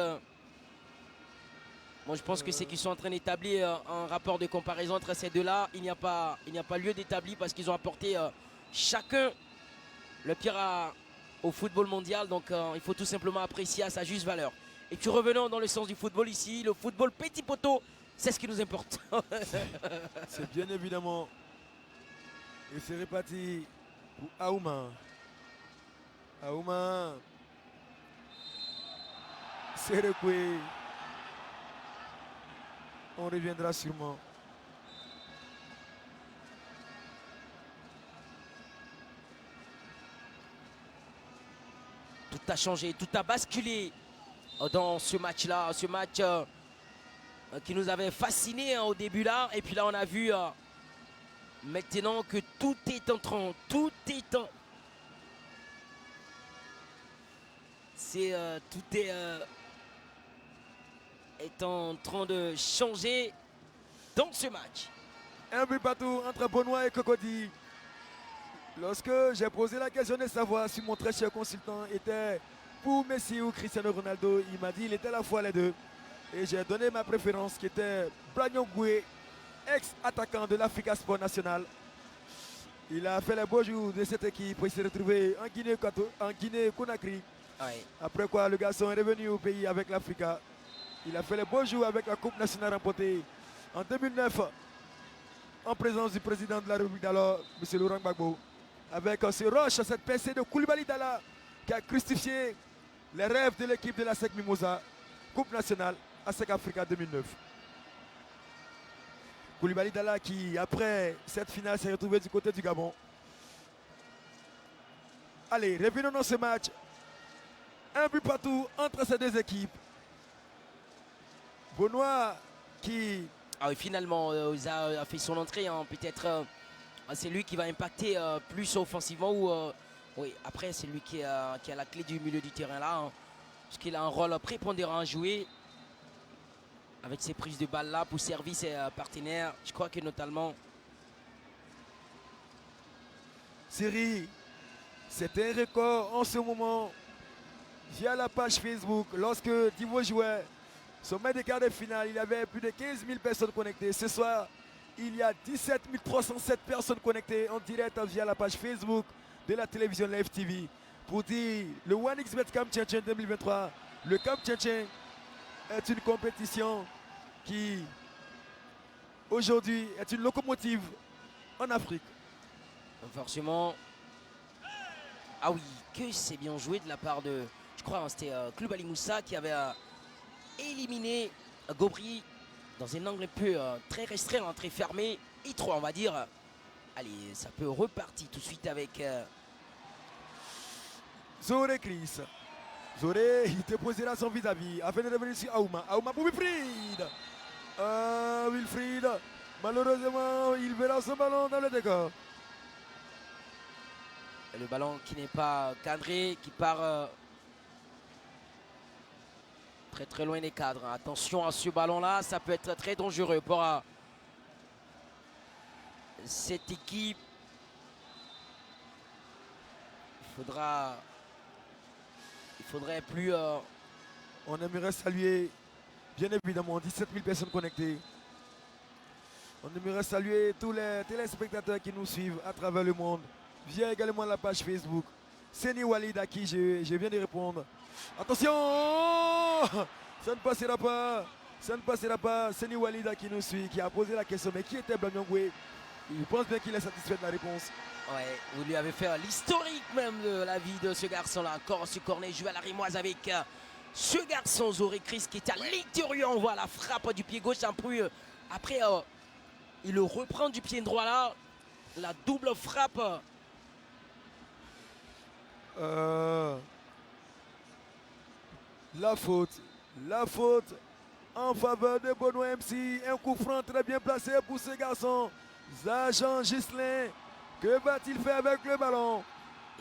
moi je pense que c'est qu'ils sont en train d'établir un rapport de comparaison entre ces deux-là. Il n'y a pas lieu d'établir parce qu'ils ont apporté chacun le pire au football mondial. Donc, il faut tout simplement apprécier à sa juste valeur. Et puis revenons dans le sens du football ici. Le football petit poteau, c'est ce qui nous importe. C'est bien évidemment. Et c'est reparti pour Aouma. Aouma. C'est Rekwe. On reviendra sûrement. Tout a changé, tout a basculé dans ce match-là. Ce match qui nous avait fasciné au début là. Et puis là, on a vu maintenant que tout est en train, tout est en train de changer dans ce match. Un but partout entre Benoît et Cocody. Lorsque j'ai posé la question de savoir si mon très cher consultant était pour Messi ou Cristiano Ronaldo, il m'a dit qu'il était à la fois les deux. Et j'ai donné ma préférence qui était Blanyangwe, ex-attaquant de l'Africa Sport National. Il a fait les beaux jours de cette équipe pour se retrouver en Guinée-Conakry. Ouais. Après quoi, le garçon est revenu au pays avec l'Africa. Il a fait les beaux jours avec la Coupe nationale remportée en 2009 en présence du président de la République d'alors, M. Laurent Gbagbo. Avec ce rush, cette percée de Koulibaly Dalla qui a crucifié les rêves de l'équipe de la SEC Mimosa, Coupe nationale ASEC Africa 2009. Koulibaly Dalla qui, après cette finale, s'est retrouvé du côté du Gabon. Allez, revenons dans ce match. Un but partout entre ces deux équipes. Benoît qui... Ah oui, finalement, Oza a fait son entrée. Hein. Peut-être c'est lui qui va impacter plus offensivement. Oui, après, c'est lui qui a la clé du milieu du terrain là. Hein, parce qu'il a un rôle prépondérant à jouer. Avec ses prises de balles là pour servir ses partenaires. Je crois que notamment... Série, c'était un record en ce moment. Via la page Facebook, lorsque Divo jouait son match de quart de finale, il y avait plus de 15 000 personnes connectées. Ce soir, il y a 17 307 personnes connectées en direct via la page Facebook de la télévision Live TV. Pour dire le 1xBet Camp Tchétchène 2023, le Camp Tchétchène est une compétition qui, aujourd'hui, est une locomotive en Afrique. Forcément. Ah oui, que c'est bien joué de la part de... Je crois que c'était Koulibaly Moussa qui avait éliminé Gobri dans un angle un peu très restreint, très fermé, étroit on va dire. Allez, ça peut repartir tout de suite avec... Zoré Chris. Zoré, il te posera son vis-à-vis afin de revenir sur Aouma. Aouma pour Wilfried. Wilfried, malheureusement, il verra ce ballon dans le décor. Le ballon qui n'est pas cadré, qui part très très loin des cadres. Attention à ce ballon-là, ça peut être très dangereux pour cette équipe. Il faudrait plus... On aimerait saluer, bien évidemment, 17 000 personnes connectées. On aimerait saluer tous les téléspectateurs qui nous suivent à travers le monde, via également la page Facebook. Seni Walid à qui je viens de répondre. Attention, ça ne passera pas. Ça ne passera pas. Seni Walid qui nous suit, qui a posé la question, mais qui était Blanyangwe? Il pense bien qu'il est satisfait de la réponse. Ouais, vous lui avez fait l'historique même de la vie de ce garçon-là. Encore ce cornet joué à la Rémoise avec ce garçon Zoré Chris qui est à l'intérieur. On voit la frappe du pied gauche après Il le reprend du pied droit là. La double frappe. La faute en faveur de Benoît MC. Un coup franc très bien placé pour ce garçon. Zajan Ghislain. Que va-t-il faire avec le ballon?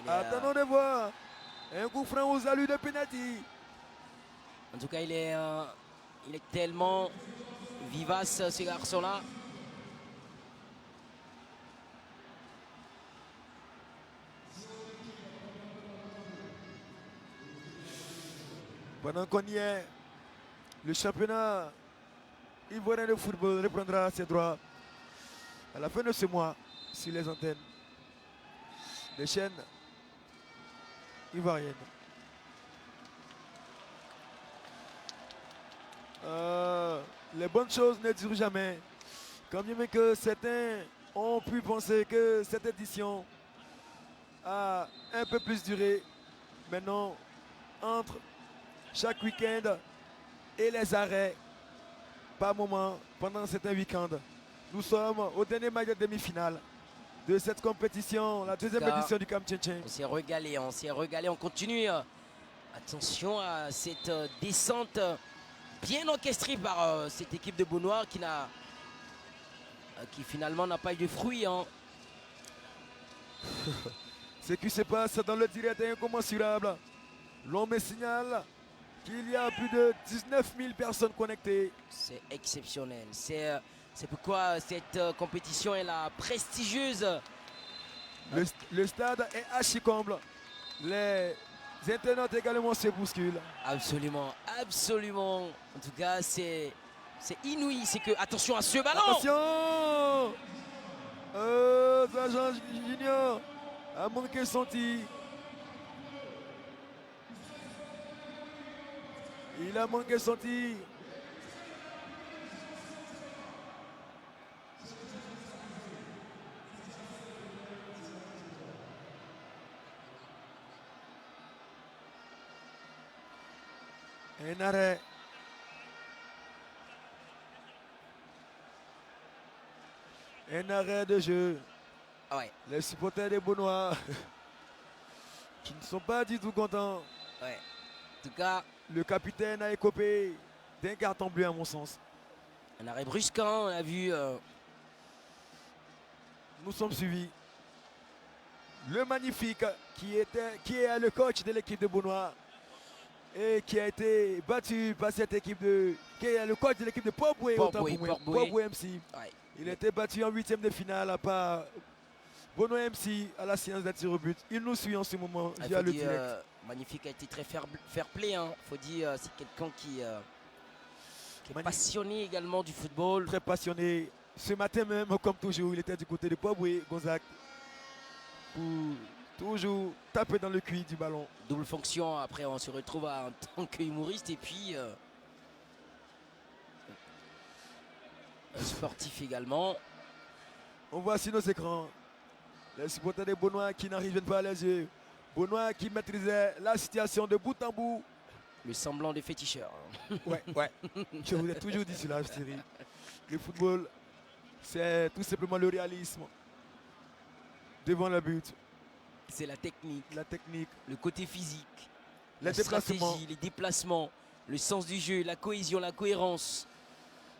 Attendons de voir. Un coup franc aux allures de penalty. En tout cas, il est tellement vivace, ce garçon-là. Pendant qu'on y est, le championnat ivoirien de football reprendra ses droits à la fin de ce mois sur les antennes des chaînes ivoiriennes. Les bonnes choses ne durent jamais. Quand bien que certains ont pu penser que cette édition a un peu plus duré, maintenant, entre chaque week-end et les arrêts par moment pendant certains week-ends, nous sommes au dernier match de demi-finale de cette compétition, la deuxième édition du Camp Tchétchène. On s'est régalé, on continue. Attention à cette descente bien orchestrée par cette équipe de Beaunois qui finalement n'a pas eu de fruits. Hein. Ce qui se passe dans le direct est incommensurable. L'on me signale qu'il y a plus de 19 000 personnes connectées. C'est exceptionnel. C'est pourquoi cette compétition est la prestigieuse. Le stade est archi-comble. Les internautes également se bousculent. Absolument, absolument. En tout cas, c'est inouï. C'est que, attention à ce ballon. Attention, Zajan Junior a manqué son tir. Il a manqué son tir. Un arrêt. Un arrêt de jeu. Ah ouais, Les supporters des Beaunois qui ne sont pas du tout contents. ouais. En tout cas, Le capitaine a écopé d'un carton bleu à mon sens. un arrêt brusquant, on a vu. Nous sommes suivis. Le magnifique qui est le coach de l'équipe de Beaunois et qui a été battu par cette équipe qui est le coach de l'équipe de Port-Boué, Port-Boué MC. Ouais. Il a été battu en huitième de finale par Beaunois MC à la séance de tir au but. Il nous suit en ce moment via le direct. Magnifique a été très fair play. Hein. Faut dire, c'est quelqu'un qui est passionné également du football. Très passionné. Ce matin même, comme toujours, il était du côté de Port-Boué, Gonzague, pour toujours taper dans le cuir du ballon. Double fonction. Après, on se retrouve en tant qu'humoriste et puis sportif également. On voit sur nos écrans les supporters des Beaunois qui n'arrivent pas à les yeux. Beaunois qui maîtrisait la situation de bout en bout. Le semblant de féticheur. Ouais. Je vous ai toujours dit cela, Thierry. Le football, c'est tout simplement le réalisme devant le but. C'est la technique, La technique, le côté physique, les la déplacements. stratégie, les déplacements, le sens du jeu, la cohésion, la cohérence,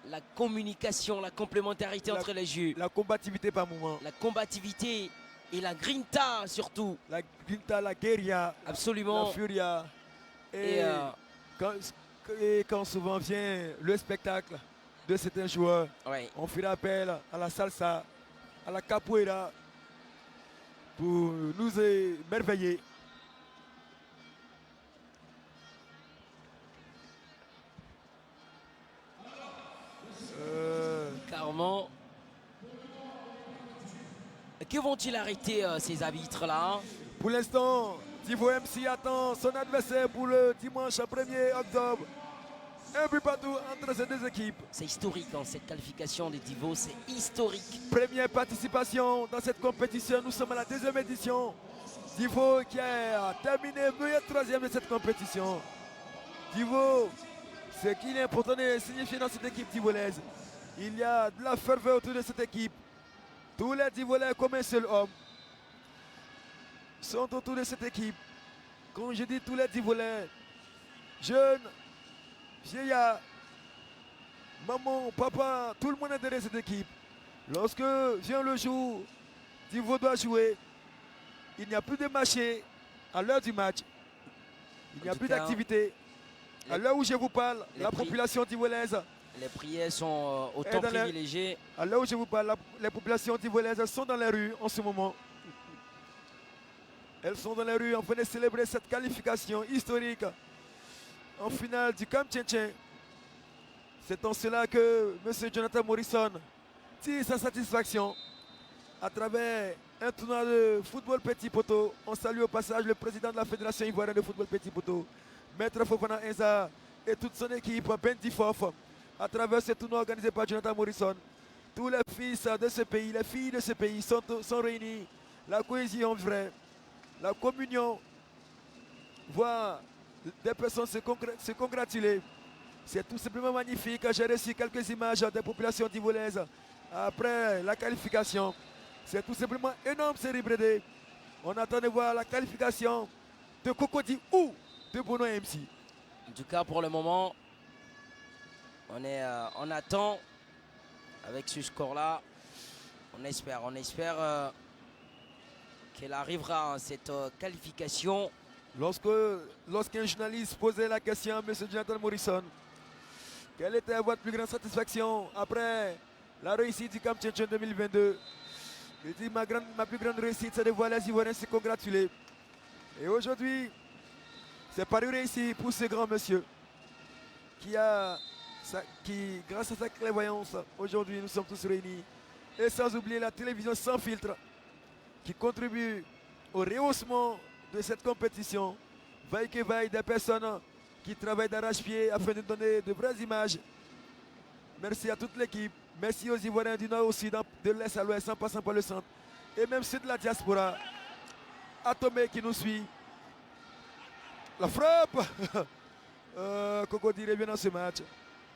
la communication, la complémentarité entre les jeux, La combativité par moment. la combativité et la grinta surtout. La grinta, la guérilla, Absolument. la furia. Et, quand souvent vient le spectacle de certains joueurs, ouais. on fait appel à la salsa, à la capoeira pour nous émerveiller. Carrément. Que vont-ils arrêter ces arbitres-là? Pour l'instant, Divo MC attend son adversaire pour le dimanche 1er octobre. Un but partout entre ces deux équipes. C'est historique, hein, cette qualification des Divo, c'est historique. Première participation dans cette compétition. Nous sommes à la deuxième édition. Divo qui a terminé meilleur troisième de cette compétition. Divo, ce qu'il est important de signifier dans cette équipe divolaise, Il y a de la ferveur autour de cette équipe. Tous les 10 volets comme un seul homme sont autour de cette équipe. Quand je dis tous les 10 volets, jeunes, vieillards, maman, papa, tout le monde est derrière cette équipe. Lorsque vient le jour, Divo doit jouer, il n'y a plus de marché à l'heure du match. Il n'y a plus d'activité. À l'heure où je vous parle, la population divolaise. Les prières sont autant privilégiées. À l'heure où je vous parle, les populations divolaises sont dans les rues en ce moment. Elles sont dans les rues en train de célébrer cette qualification historique en finale du Camp Tchétchèn. C'est en cela que M. Jonathan Morrison tire sa satisfaction à travers un tournoi de football petit poteau. On salue au passage le président de la Fédération ivoirienne de football petit poteau, Maître Fofana Enza, et toute son équipe, Ben Difof, à travers ce tournoi organisé par Jonathan Morrison. Tous les fils de ce pays, les filles de ce pays sont réunis. La cohésion vraie, la communion, voir des personnes se congratuler. C'est tout simplement magnifique. J'ai reçu quelques images des populations divolaises après la qualification. C'est tout simplement énorme, c'est Brédé. On attend de voir la qualification de Cocody ou de Bono MC. En tout cas, pour le moment, on attend avec ce score-là. On espère qu'elle arrivera à cette qualification. Lorsqu'un journaliste posait la question à M. Jonathan Morrison, quelle était votre plus grande satisfaction après la réussite du Camp Tchétchèn 2022? Il dit ma plus grande réussite, c'est de voir les Ivoiriens se congratuler. Et aujourd'hui, c'est pas une réussite pour ce grand monsieur qui, grâce à sa clairvoyance, aujourd'hui nous sommes tous réunis. Et sans oublier la télévision sans filtre qui contribue au rehaussement de cette compétition. Vaille que vaille des personnes qui travaillent d'arrache-pied afin de donner de vraies images. Merci à toute l'équipe. Merci aux Ivoiriens du Nord au Sud, de l'Est à l'Ouest, en passant par le centre. Et même ceux de la diaspora. Atomé qui nous suit. La frappe Cocody revient dans ce match.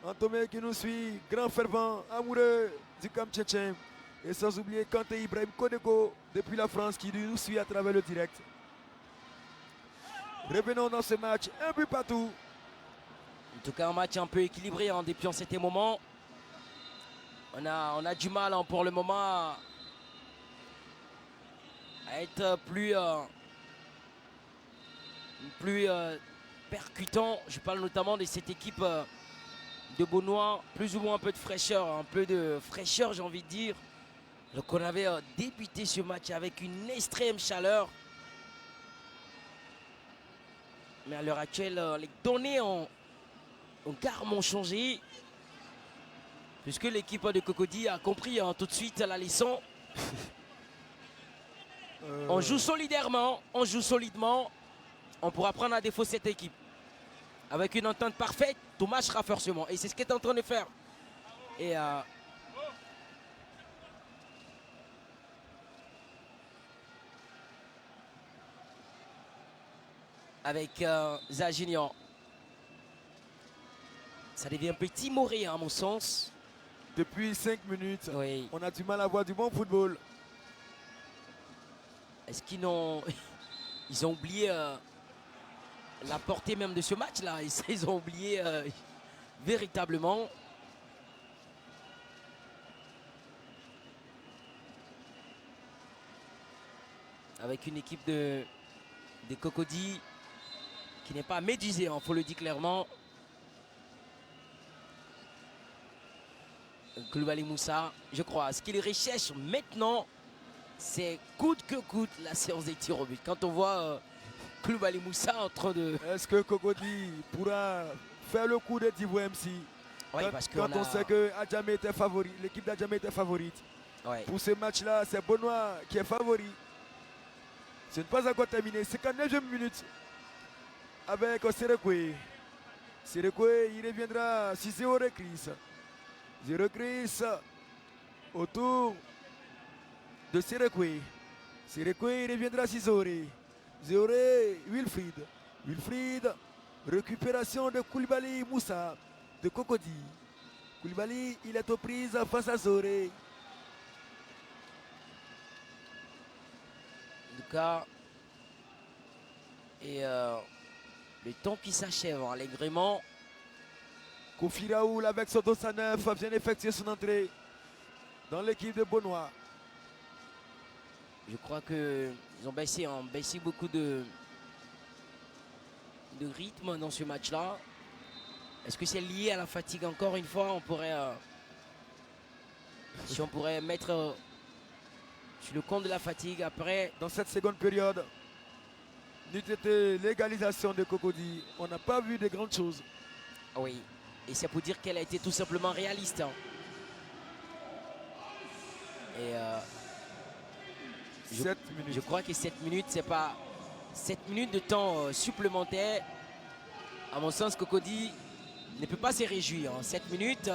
Atomé qui nous suit, grand fervent, amoureux du Camp Tchétchèn. Et sans oublier Kanté Ibrahim Kodeko depuis la France qui nous suit à travers le direct. Revenons dans ce match, un but partout. En tout cas, un match un peu équilibré depuis en cet moment. On a du mal pour le moment à être plus percutant. Je parle notamment de cette équipe de Beaunois, plus ou moins un peu de fraîcheur, j'ai envie de dire. Donc on avait débuté ce match avec une extrême chaleur. Mais à l'heure actuelle, les données ont carrément changé. Puisque l'équipe de Cocody a compris tout de suite la leçon. On joue solidairement, on joue solidement. On pourra prendre à défaut cette équipe. Avec une entente parfaite, tout match sera forcément. Et c'est ce qu'il est en train de faire. Et avec Zaginian. Ça devient un peu timoré à mon sens. Depuis 5 minutes, oui. On a du mal à voir du bon football. Est-ce qu'ils ont oublié la portée même de ce match-là? Ils ont oublié véritablement. Avec une équipe de Cocody qui n'est pas médusée, il faut le dire clairement. Koulibaly Moussa, je crois. Ce qu'il recherche maintenant, c'est coûte que coûte la séance des tirs au but. Quand on voit Koulibaly Moussa en train de... Est-ce que Cocody pourra faire le coup de Divo MC? Oui, parce quand on sait que Adjamé était favori, l'équipe d'Adjamé était favorite. Ouais. Pour ce match-là, c'est Benoît qui est favori. Ce n'est pas encore terminé. 59e minute avec Serekwe. Serekwe, il reviendra sur 0 recrise. 0 Chris autour de Serekwe. Serekwe reviendra à Zoré. Zoré, Wilfried. Wilfried, récupération de Koulibaly Moussa de Cocody. Koulibaly, il est aux prises face à Zoré. En tout cas, et le temps qui s'achève, hein, allègrement. Kofi Raoul avec son dos à neuf vient effectuer son entrée dans l'équipe de Beaunois. Je crois qu'ils ont baissé beaucoup de rythme dans ce match-là. Est-ce que c'est lié à la fatigue? Encore une fois, on pourrait, si on pourrait mettre sur le compte de la fatigue après. Dans cette seconde période, n'eût été l'égalisation de Cocody. On n'a pas vu de grandes choses. Oui, et c'est pour dire qu'elle a été tout simplement réaliste, hein. Et 7 minutes. je crois que 7 minutes, c'est pas 7 minutes de temps supplémentaire. À mon sens, Cocody ne peut pas se réjouir, hein. 7 minutes.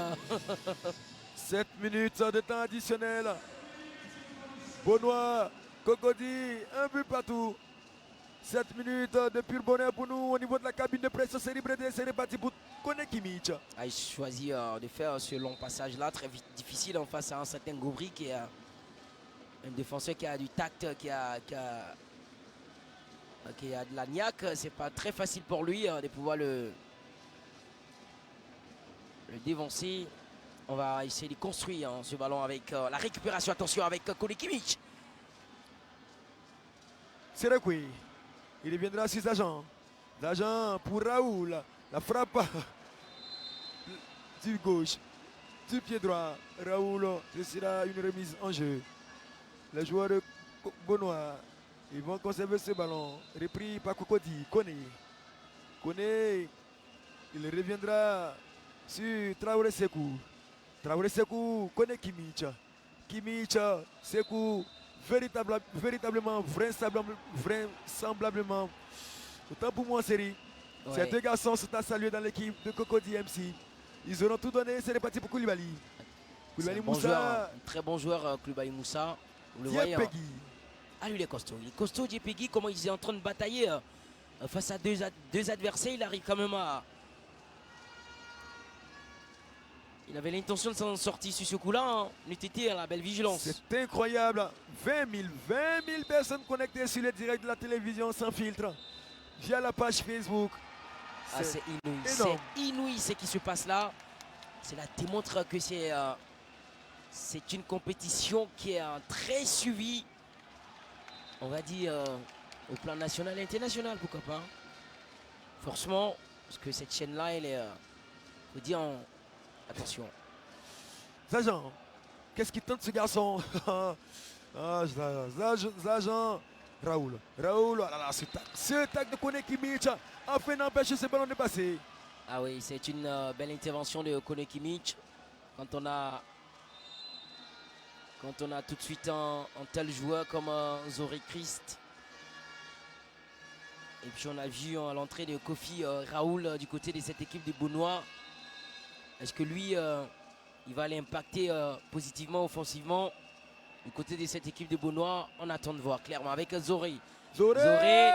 7 minutes de temps additionnel. Beaunois, Cocody, un but partout. 7 minutes de pur bonheur pour nous au niveau de la cabine de presse. C'est reparti pour Kone Kimmich. A choisi de faire ce long passage-là, très difficile en face à un certain Gobri qui est un défenseur qui a du tact, qui a de la niaque. C'est pas très facile pour lui de pouvoir le dévancer. On va essayer de construire ce ballon avec la récupération. Attention avec Kone Kimmich. C'est Rekui. Il reviendra sur Zajan. Zajan pour Raoul. La frappe du gauche, du pied droit. Raoul, ce sera une remise en jeu. Les joueurs de Beaunois, ils vont conserver ce ballon. Repris par Cocody. Kone, il reviendra sur Traoré Sekou. Traoré Sekou, Kone Kimmich. Kimmich, Sekou. Véritablement, vraisemblablement, autant pour moi en série. Ouais. Ces deux garçons sont à saluer dans l'équipe de Cocody MC. Ils auront tout donné, c'est reparti pour Koulibaly. Koulibaly Bon Moussa, joueur, un très bon joueur, Koulibaly Moussa. Vous le voyez, hein. Diepegui. Ah, lui, il est costaud. Il est costaud, Diepegui. Comment il est en train de batailler face à deux adversaires. Il arrive quand même à. Il avait l'intention de s'en sortir sur ce coup-là. Hein. N'était à la belle vigilance. C'est incroyable. 20 000 personnes connectées sur le direct de la télévision sans filtre via la page Facebook. Ah, c'est inouï. énorme. C'est inouï ce qui se passe là. Cela démontre que c'est une compétition qui est très suivie, on va dire, au plan national et international, pourquoi pas. Forcément, parce que cette chaîne-là, elle est, faut dire, attention. Zajan, qu'est-ce qui tente ce garçon? Zajan, Raoul, oh là là, ce tac de Kone Kimmich a fait d'empêcher ce ballon de passer. Ah oui, c'est une belle intervention de Kone Kimmich. Quand on a tout de suite un tel joueur comme Zoré Christ. Et puis on a vu à l'entrée de Kofi Raoul du côté de cette équipe de Beaunois. Est-ce que lui, il va aller impacter positivement, offensivement du côté de cette équipe de Beaunois? On attend de voir clairement avec Zoré. Zoré.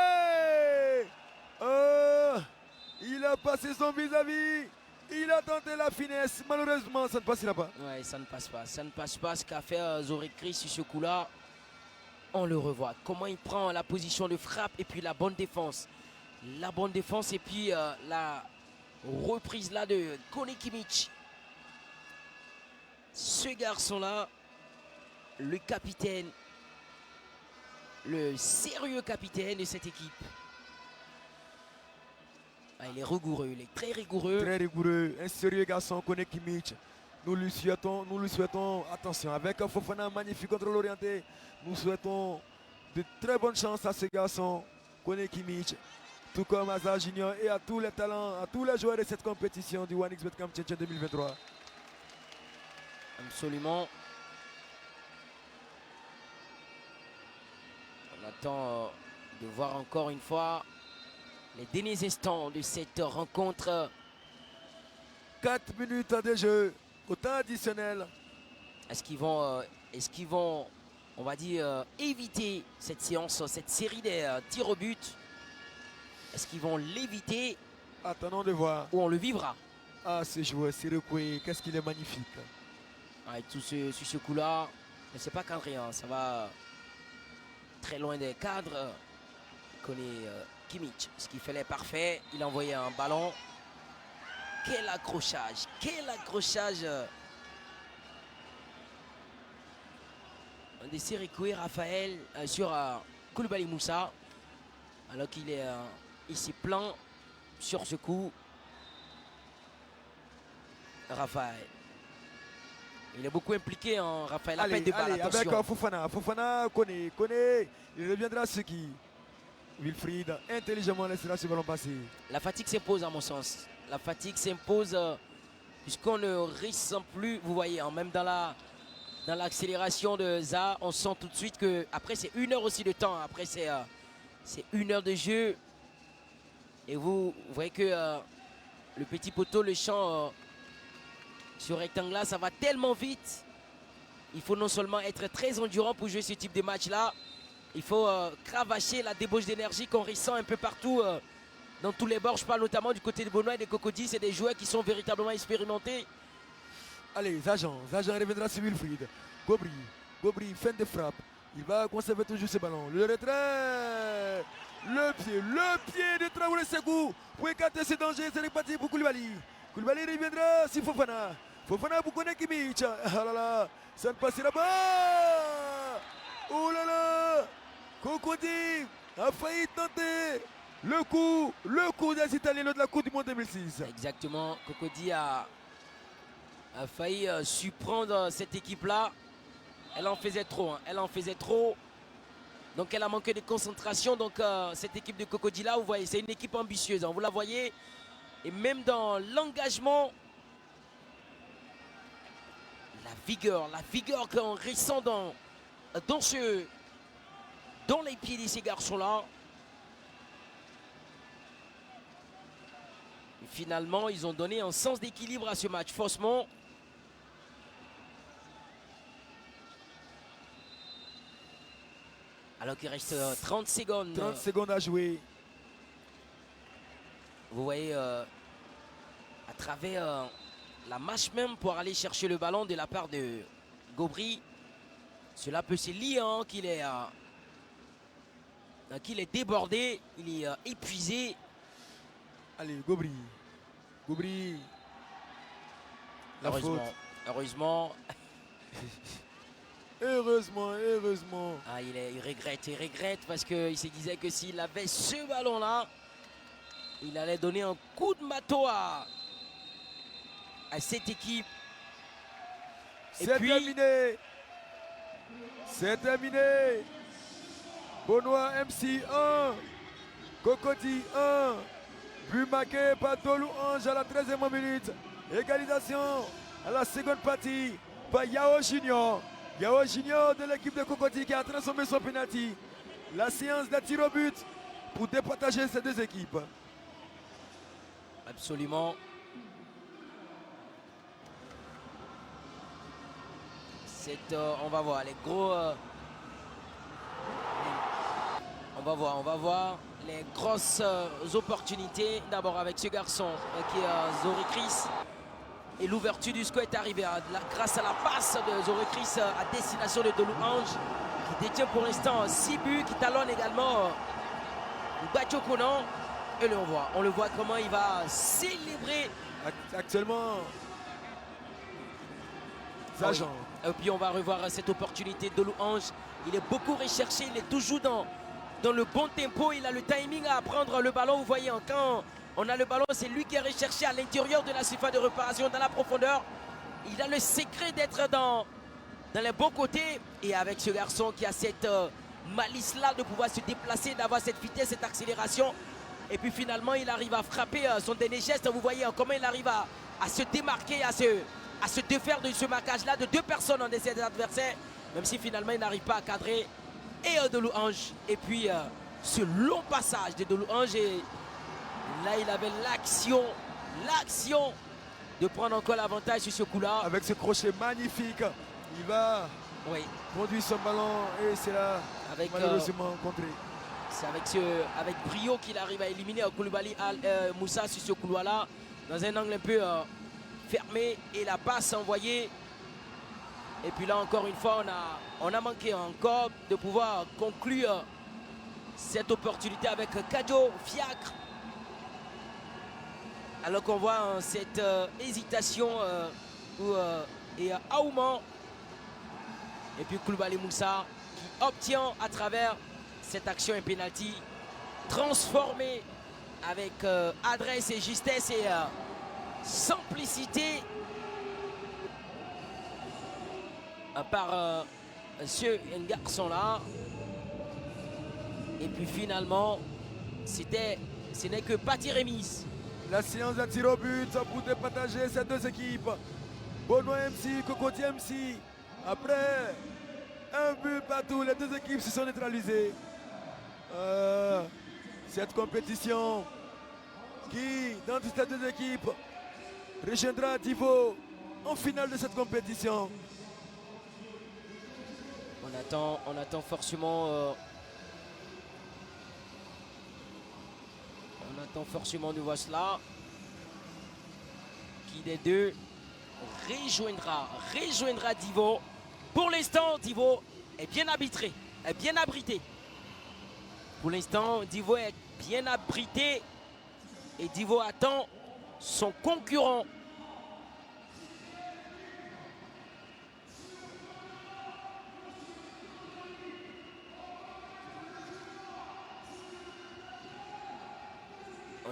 Il a passé son vis-à-vis. Il a tenté la finesse. Malheureusement, ça ne passera pas. Ouais, ça ne passe pas. Ça ne passe pas. Ce qu'a fait Zoré Chris sur ce coup-là. On le revoit. Comment il prend la position de frappe et puis la bonne défense. La bonne défense et puis la reprise là de Kone Kimmich. Ce garçon-là, le capitaine, le sérieux capitaine de cette équipe. Ah, il est rigoureux, il est très rigoureux. Très rigoureux, un sérieux garçon, Kone Kimmich. Nous lui souhaitons, attention, avec un Fofana magnifique contrôle orienté, nous souhaitons de très bonnes chances à ce garçon, Kone Kimmich, tout comme à Zah Junior et à tous les talents, à tous les joueurs de cette compétition du 1xBet Camp Tchétchène 2023. Absolument. On attend de voir encore une fois les derniers instants de cette rencontre. 4 minutes de jeu, au temps additionnel. Est-ce qu'ils vont, on va dire, éviter cette séance, cette série des tirs au but? Est-ce qu'ils vont l'éviter Attendons de voir. ou on le vivra? Ah, ce joueur, Sirekwe, qu'est-ce qu'il est magnifique. Et tout sur ce coup-là, mais c'est pas cadré, hein, ça va très loin des cadres. Connaît Kimmich, ce qu'il fallait parfait. Il a envoyé un ballon. Quel accrochage, quel accrochage. De Sirekwe Raphaël sur Koulibaly Moussa. Alors qu'il est ici plein sur ce coup. Raphaël. Il est beaucoup impliqué en Raphaël. La peine de balle, avec attention. Fofana. Fofana connaît. Il reviendra ce qui. Wilfried intelligemment laissera ce ballon passer. La fatigue s'impose à mon sens. La fatigue s'impose puisqu'on ne ressent plus. Vous voyez, hein, même dans l'accélération de Zaha, on sent tout de suite que après c'est 1 heure aussi de temps. Après c'est 1 heure de jeu. Et vous voyez que le petit poteau, le champ ce rectangle-là, ça va tellement vite. Il faut non seulement être très endurant pour jouer ce type de match-là, il faut cravacher la débauche d'énergie qu'on ressent un peu partout dans tous les bords. Je parle notamment du côté de Benoît et de Cocody. C'est des joueurs qui sont véritablement expérimentés. Allez, Zajan reviendra sur Wilfried. Gobri, fin de frappe. Il va conserver toujours ce ballon. Le retrait. Le pied de Traoré Sekou. Pour écarter ce danger, c'est reparti pour Koulibaly. Koulibaly reviendra sur Fofana. Fofana pour connaître Kimmich. Ah là là, ça ne passera pas. Oh là là. Cocody a failli tenter le coup des Italiens lors de la Coupe du Monde 2006. Exactement, Cocody a failli surprendre cette équipe-là. Elle en faisait trop, hein. Elle en faisait trop. Donc elle a manqué de concentration. Donc cette équipe de Cocody-là, vous voyez, c'est une équipe ambitieuse, hein. Vous la voyez. Et même dans l'engagement, la vigueur qu'on ressent dans les pieds de ces garçons-là. Finalement, ils ont donné un sens d'équilibre à ce match, faussement. Alors qu'il reste 30 secondes. 30 secondes à jouer. Vous voyez, à travers la mâche même pour aller chercher le ballon de la part de Gobri. Cela peut se lire hein, qu'il est débordé, il est épuisé. Allez, Gobri. La faute. Heureusement. Heureusement. Ah, il regrette parce qu'il se disait que s'il avait ce ballon-là, il allait donner un coup de marteau à cette équipe. C'est terminé. Benoît MC 1. Cocody 1. But marqué par Dolou Ange à la 13e minute. Égalisation à la seconde partie par Yao Junior. Yao Junior de l'équipe de Cocody qui a transformé son penalty. La séance de tir au but pour départager ces deux équipes. Absolument. On va voir les gros. On va voir les grosses opportunités. D'abord avec ce garçon qui est Zorekris. Et l'ouverture du score est arrivée grâce à la passe de Zorekris à destination de Dolou Ange, qui détient pour l'instant 6 buts, qui talonne également Badjo Konan. Et on le voit comment il va célébrer. Actuellement, Zajan. Et puis on va revoir cette opportunité de Louange. Il est beaucoup recherché, il est toujours dans le bon tempo. Il a le timing à prendre le ballon. Vous voyez, quand on a le ballon, c'est lui qui est recherché à l'intérieur de la surface de réparation, dans la profondeur. Il a le secret d'être dans les bons côtés. Et avec ce garçon qui a cette malice-là de pouvoir se déplacer, d'avoir cette vitesse, cette accélération. Et puis finalement, il arrive à frapper son dernier geste. Vous voyez comment il arrive à se démarquer, à se défaire de ce marquage-là de deux personnes en essai des adversaires, même si finalement il n'arrive pas à cadrer. Et Dolou Ange. Et puis ce long passage de Dolou Ange. Et là, il avait l'action de prendre encore l'avantage sur ce coup-là. Avec ce crochet magnifique, il va conduire son ballon et c'est là malheureusement contré. C'est avec brio qu'il arrive à éliminer Koulibaly Moussa sur ce couloir-là. dans un angle un peu fermé et la passe envoyée. Et puis là encore une fois on a manqué encore de pouvoir conclure cette opportunité avec Kadio Fiacre. Alors qu'on voit cette hésitation et Aouman. Et puis Koulibaly Moussa qui obtient à travers cette action un penalty transformé avec adresse et justesse et simplicité par ce garçon-là. Et puis finalement, ce n'est que partie remise. La séance à tir au but pour départager ces deux équipes. Benoît MC, Cocody MC. Après un but partout, les deux équipes se sont neutralisées. Cette compétition qui, dans toutes les deux équipes, rejoindra Divo en finale de cette compétition. On attend forcément de voir cela. Qui des deux rejoindra Divo. Pour l'instant, Divo est bien arbitré, est bien abrité. Pour l'instant, Divo est bien abrité et Divo attend son concurrent.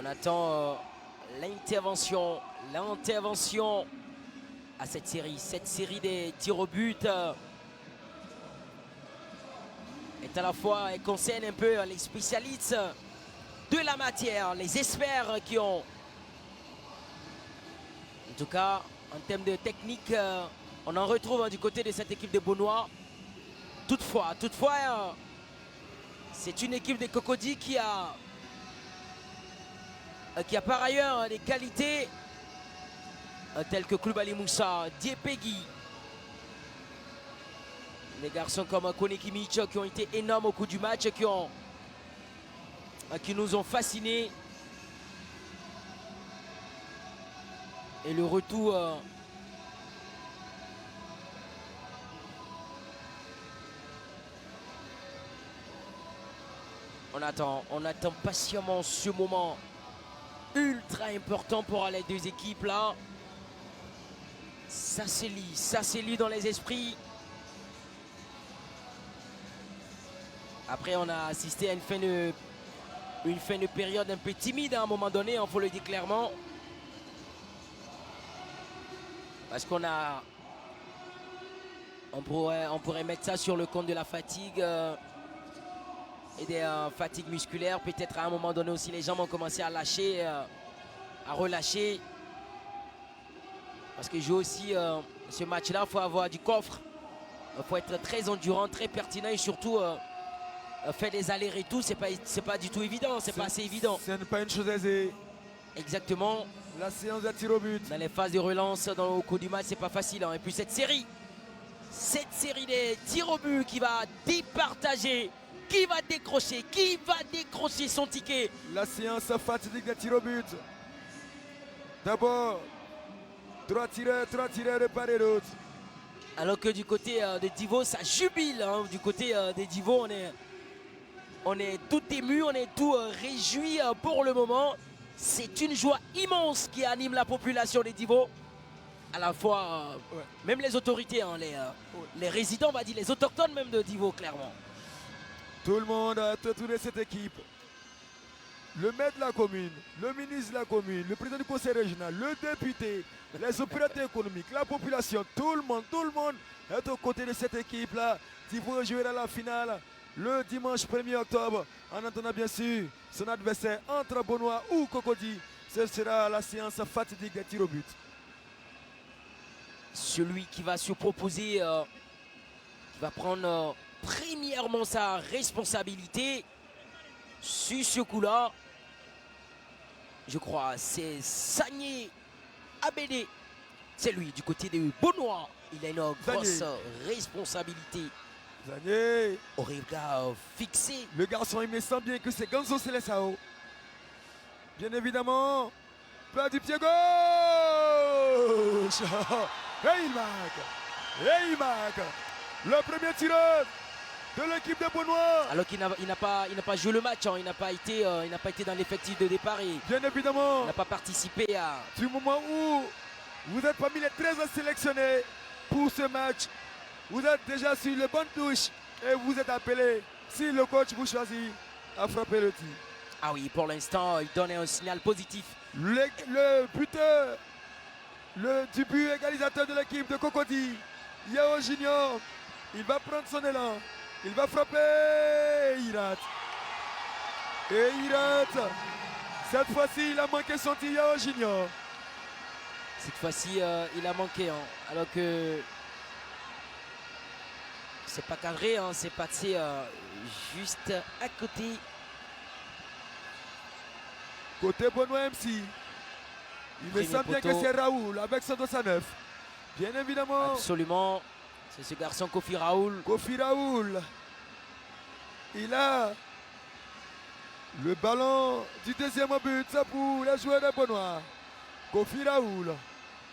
On attend l'intervention à cette série des tirs au but est à la fois, elle concerne un peu les spécialistes de la matière, les experts qui ont, en tout cas en termes de technique, on en retrouve du côté de cette équipe de Beaunois. Toutefois, c'est une équipe de Cocody qui a par ailleurs des qualités telles que Koulibaly Moussa, Diepegui, des garçons comme Kone Kimmich qui ont été énormes au cours du match, qui nous ont fascinés. Et le retour on attend patiemment ce moment ultra important pour les deux équipes là. Ça se lit dans les esprits. Après on a assisté à une fin de période un peu timide à un moment donné, il faut le dire clairement. Parce qu'on pourrait mettre ça sur le compte de la fatigue et des fatigues musculaires. Peut-être à un moment donné aussi les jambes ont commencé à lâcher, à relâcher. Parce que jouer aussi ce match-là, il faut avoir du coffre. Il faut être très endurant, très pertinent et surtout faire des allers-retours, c'est pas du tout évident, c'est pas assez évident. Ce n'est pas une chose aisée. Exactement. La séance de tir au but. Dans les phases de relance, au cours du match, c'est pas facile. Hein. Et puis cette série des tirs au but qui va départager, qui va décrocher son ticket. La séance fatidique des tirs au but. D'abord, 3 tireurs de part et d'autre. Alors que du côté de Divo, ça jubile. Hein. Du côté de Divo, on est tout ému, on est tout réjoui pour le moment. C'est une joie immense qui anime la population de Divo. À la fois, même les autorités, hein, les résidents, on va dire, les autochtones même de Divo, clairement. Tout le monde a autour de cette équipe. Le maire de la commune, le ministre de la commune, le président du conseil régional, le député, les opérateurs économiques, la population, tout le monde est aux côtés de cette équipe-là. Divo jouera la finale le dimanche 1er octobre, en attendant bien sûr son adversaire entre Beaunois ou Cocody. Ce sera la séance fatidique des tirs au but. Celui qui va se proposer, qui va prendre premièrement sa responsabilité sur ce coup-là, je crois, c'est Sagné Abédé. C'est lui, du côté de Beaunois. Il a une grosse responsabilité. Sagné. Au regard fixé. Le garçon, il me sent bien que c'est Ganzo Seleção. Bien évidemment, Pas du pied gauche. Et il marque. Et il marque. Le premier tireur de l'équipe de Beaunois. Alors qu'il n'a pas joué le match, hein. Il n'a pas été dans l'effectif de départ et Bien évidemment, il n'a pas participé à. du moment où vous êtes parmi les 13 sélectionnés pour ce match, vous êtes déjà sur les bonnes touches et vous êtes appelé, si le coach vous choisit, à frapper le tir. Ah oui, pour l'instant, il donne un signal positif. Le buteur du but égalisateur de l'équipe de Cocody, Yao Junior, il va prendre son élan, il va frapper et il rate. Et il rate. Cette fois-ci, il a manqué son tir, Yao Junior. Cette fois-ci, il a manqué, hein. Alors que c'est pas cadré, hein. C'est passé juste à côté. Côté Beaunois MC, il me Premier semble bien que poteau. c'est Raoul avec son 209. Bien évidemment, Absolument. C'est ce garçon Kofi Raoul. Kofi Raoul. Il a le ballon du deuxième but, ça pour les joueurs de Beaunois. Kofi Raoul,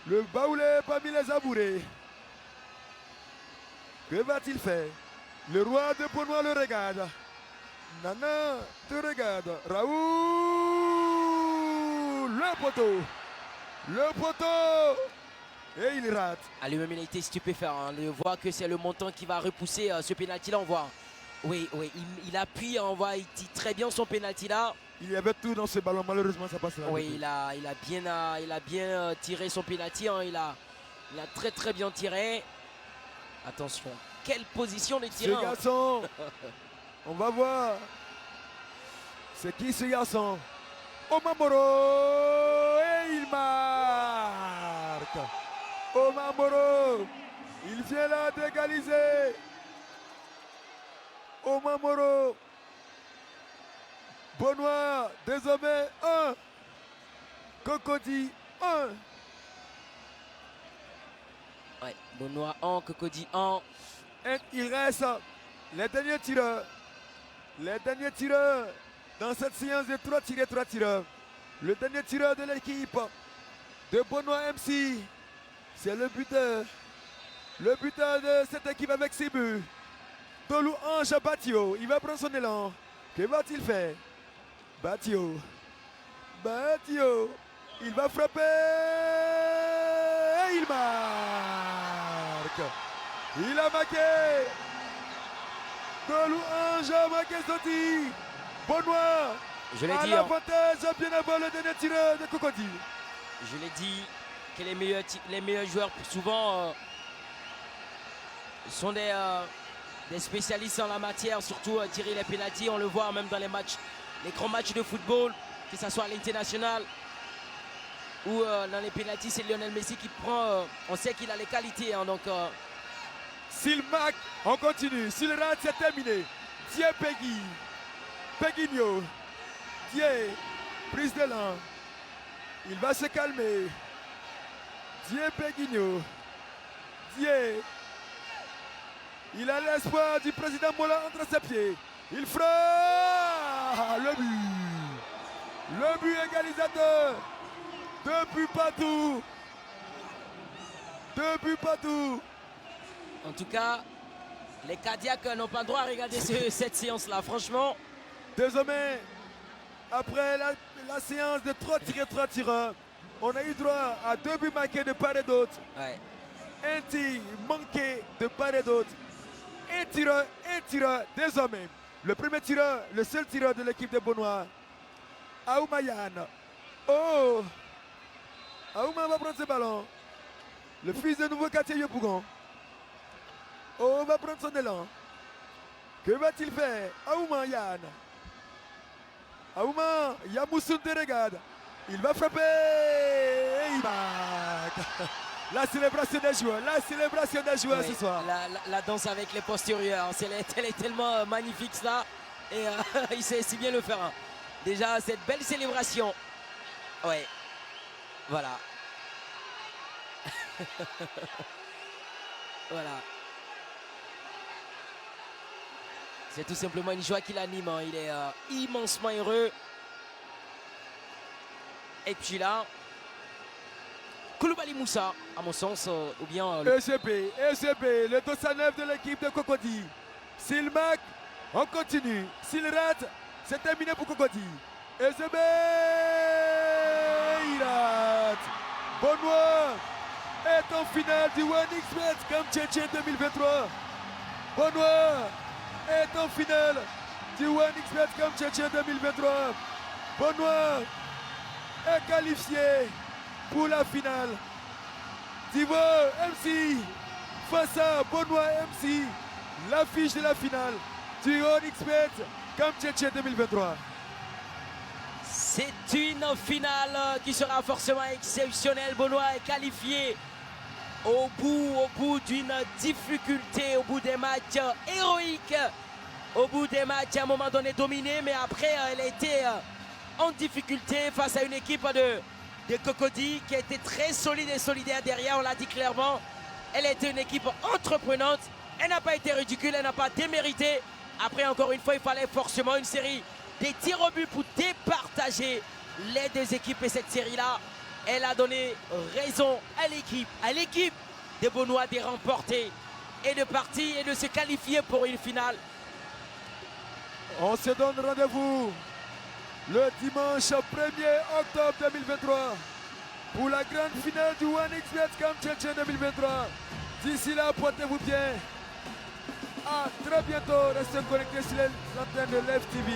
le baoulé parmi les abourés. Que va-t-il faire? Le roi de Beaunois le regarde. Nana te regarde. Raoul, le poteau. Le poteau. Et il rate. À lui-même, il a été stupéfait, hein. On voit que c'est le montant qui va repousser ce pénalty-là. On voit. Oui, il appuie, on voit, il tire très bien son pénalty-là. Il y avait tout dans ce ballon, malheureusement ça passe là. Oui, il a bien tiré son pénalty, hein. Il a très très bien tiré. Attention, quelle position de Ce tir. garçon, on va voir. C'est qui ce garçon? Omamoro. Et il marque. Omamoro. Il vient là d'égaliser. Omamoro. Beaunois, désormais 1. Cocody 1. Ouais, Beaunois 1, Cocody 1. Et il reste les derniers tireurs. Les derniers tireurs dans cette séance de 3 tireurs. Le dernier tireur de l'équipe de Beaunois MC, c'est le buteur. Le buteur de cette équipe avec 6 buts. Dolou Ange Batio. Il va prendre son élan. Que va-t-il faire? Batio. Il va frapper. Et il marque. Il a marqué. Dolou Ange a marqué son tir. Beaunois. Je l'ai À dit, hein. l'avantage, bien avant le dernier tireur de Cocody. Je l'ai dit que les meilleurs joueurs, souvent, sont des spécialistes en la matière, surtout tirer les pénaltys. On le voit même dans les matchs, les grands matchs de football, que ce soit à l'international ou dans les pénaltys, c'est Lionel Messi qui prend. On sait qu'il a les qualités, hein, donc. S'il marque, on continue. S'il rate, c'est terminé. Dieu Peggy. Peguinho. Dieu. Prise de l'an. Il va se calmer. Dieu Peguinho. Dieu. Il a l'espoir du président Mola entre ses pieds. Il frappe le but. Le but égalisateur. 2 buts partout. 2 buts partout. En tout cas, les cardiaques n'ont pas le droit à regarder cette séance-là, franchement. Désormais, après la séance de 3 tireurs, on a eu droit à 2 buts marqués de part et d'autre. Ouais. Un tir manqué de part et d'autre. Un tireur, désormais. Le premier tireur, le seul tireur de l'équipe de Beaunois, Aoumayan. Oh! Aouma va prendre ce ballon. Le fils de nouveau quartier Yopougon. Oh, va prendre son élan. Que va-t-il faire? Aouma Yann. Aouma, Yamoussoun te regarde. Il va frapper. Et il marque. La célébration des joueurs. La célébration des joueurs Oui, ce soir. la danse avec les postérieurs, elle est tellement magnifique ça. Et il sait si bien le faire, hein. Déjà cette belle célébration. Ouais. Voilà. Voilà. C'est tout simplement une joie qui l'anime, hein. Il est immensement heureux. Et puis là, Koulibaly Moussa, à mon sens, ou bien EGB, le 209 de l'équipe de Cocody. S'il marque, on continue. S'il rate, c'est terminé pour Cocody. EGB, il rate. Benoît est en finale du OneXBet comme Tchétchène 2023. Benoît est en finale du OneXBet comme Tchétchène 2023. Benoît est qualifié pour la finale. D'Ivoire MC face à Benoît MC, l'affiche de la finale du OneXBet comme Tchétchène 2023. c'est une finale qui sera forcément exceptionnelle. Benoît est qualifié au bout d'une difficulté, au bout des matchs héroïques, au bout des matchs à un moment donné dominés, mais après elle a été en difficulté face à une équipe de Cocody qui a été très solide et solidaire derrière, on l'a dit clairement. Elle a été une équipe entreprenante, elle n'a pas été ridicule, elle n'a pas démérité. Après, encore une fois, il fallait forcément une série des tirs au but pour départager les deux équipes. Et cette série-là, elle a donné raison à l'équipe de Benoît de remporter et de partir et de se qualifier pour une finale. On se donne rendez-vous le dimanche 1er octobre 2023 pour la grande finale du OneXBet Camp Tchétchène 2023. D'ici là, portez-vous bien. À très bientôt. Restez connectés sur l'antenne de Live TV.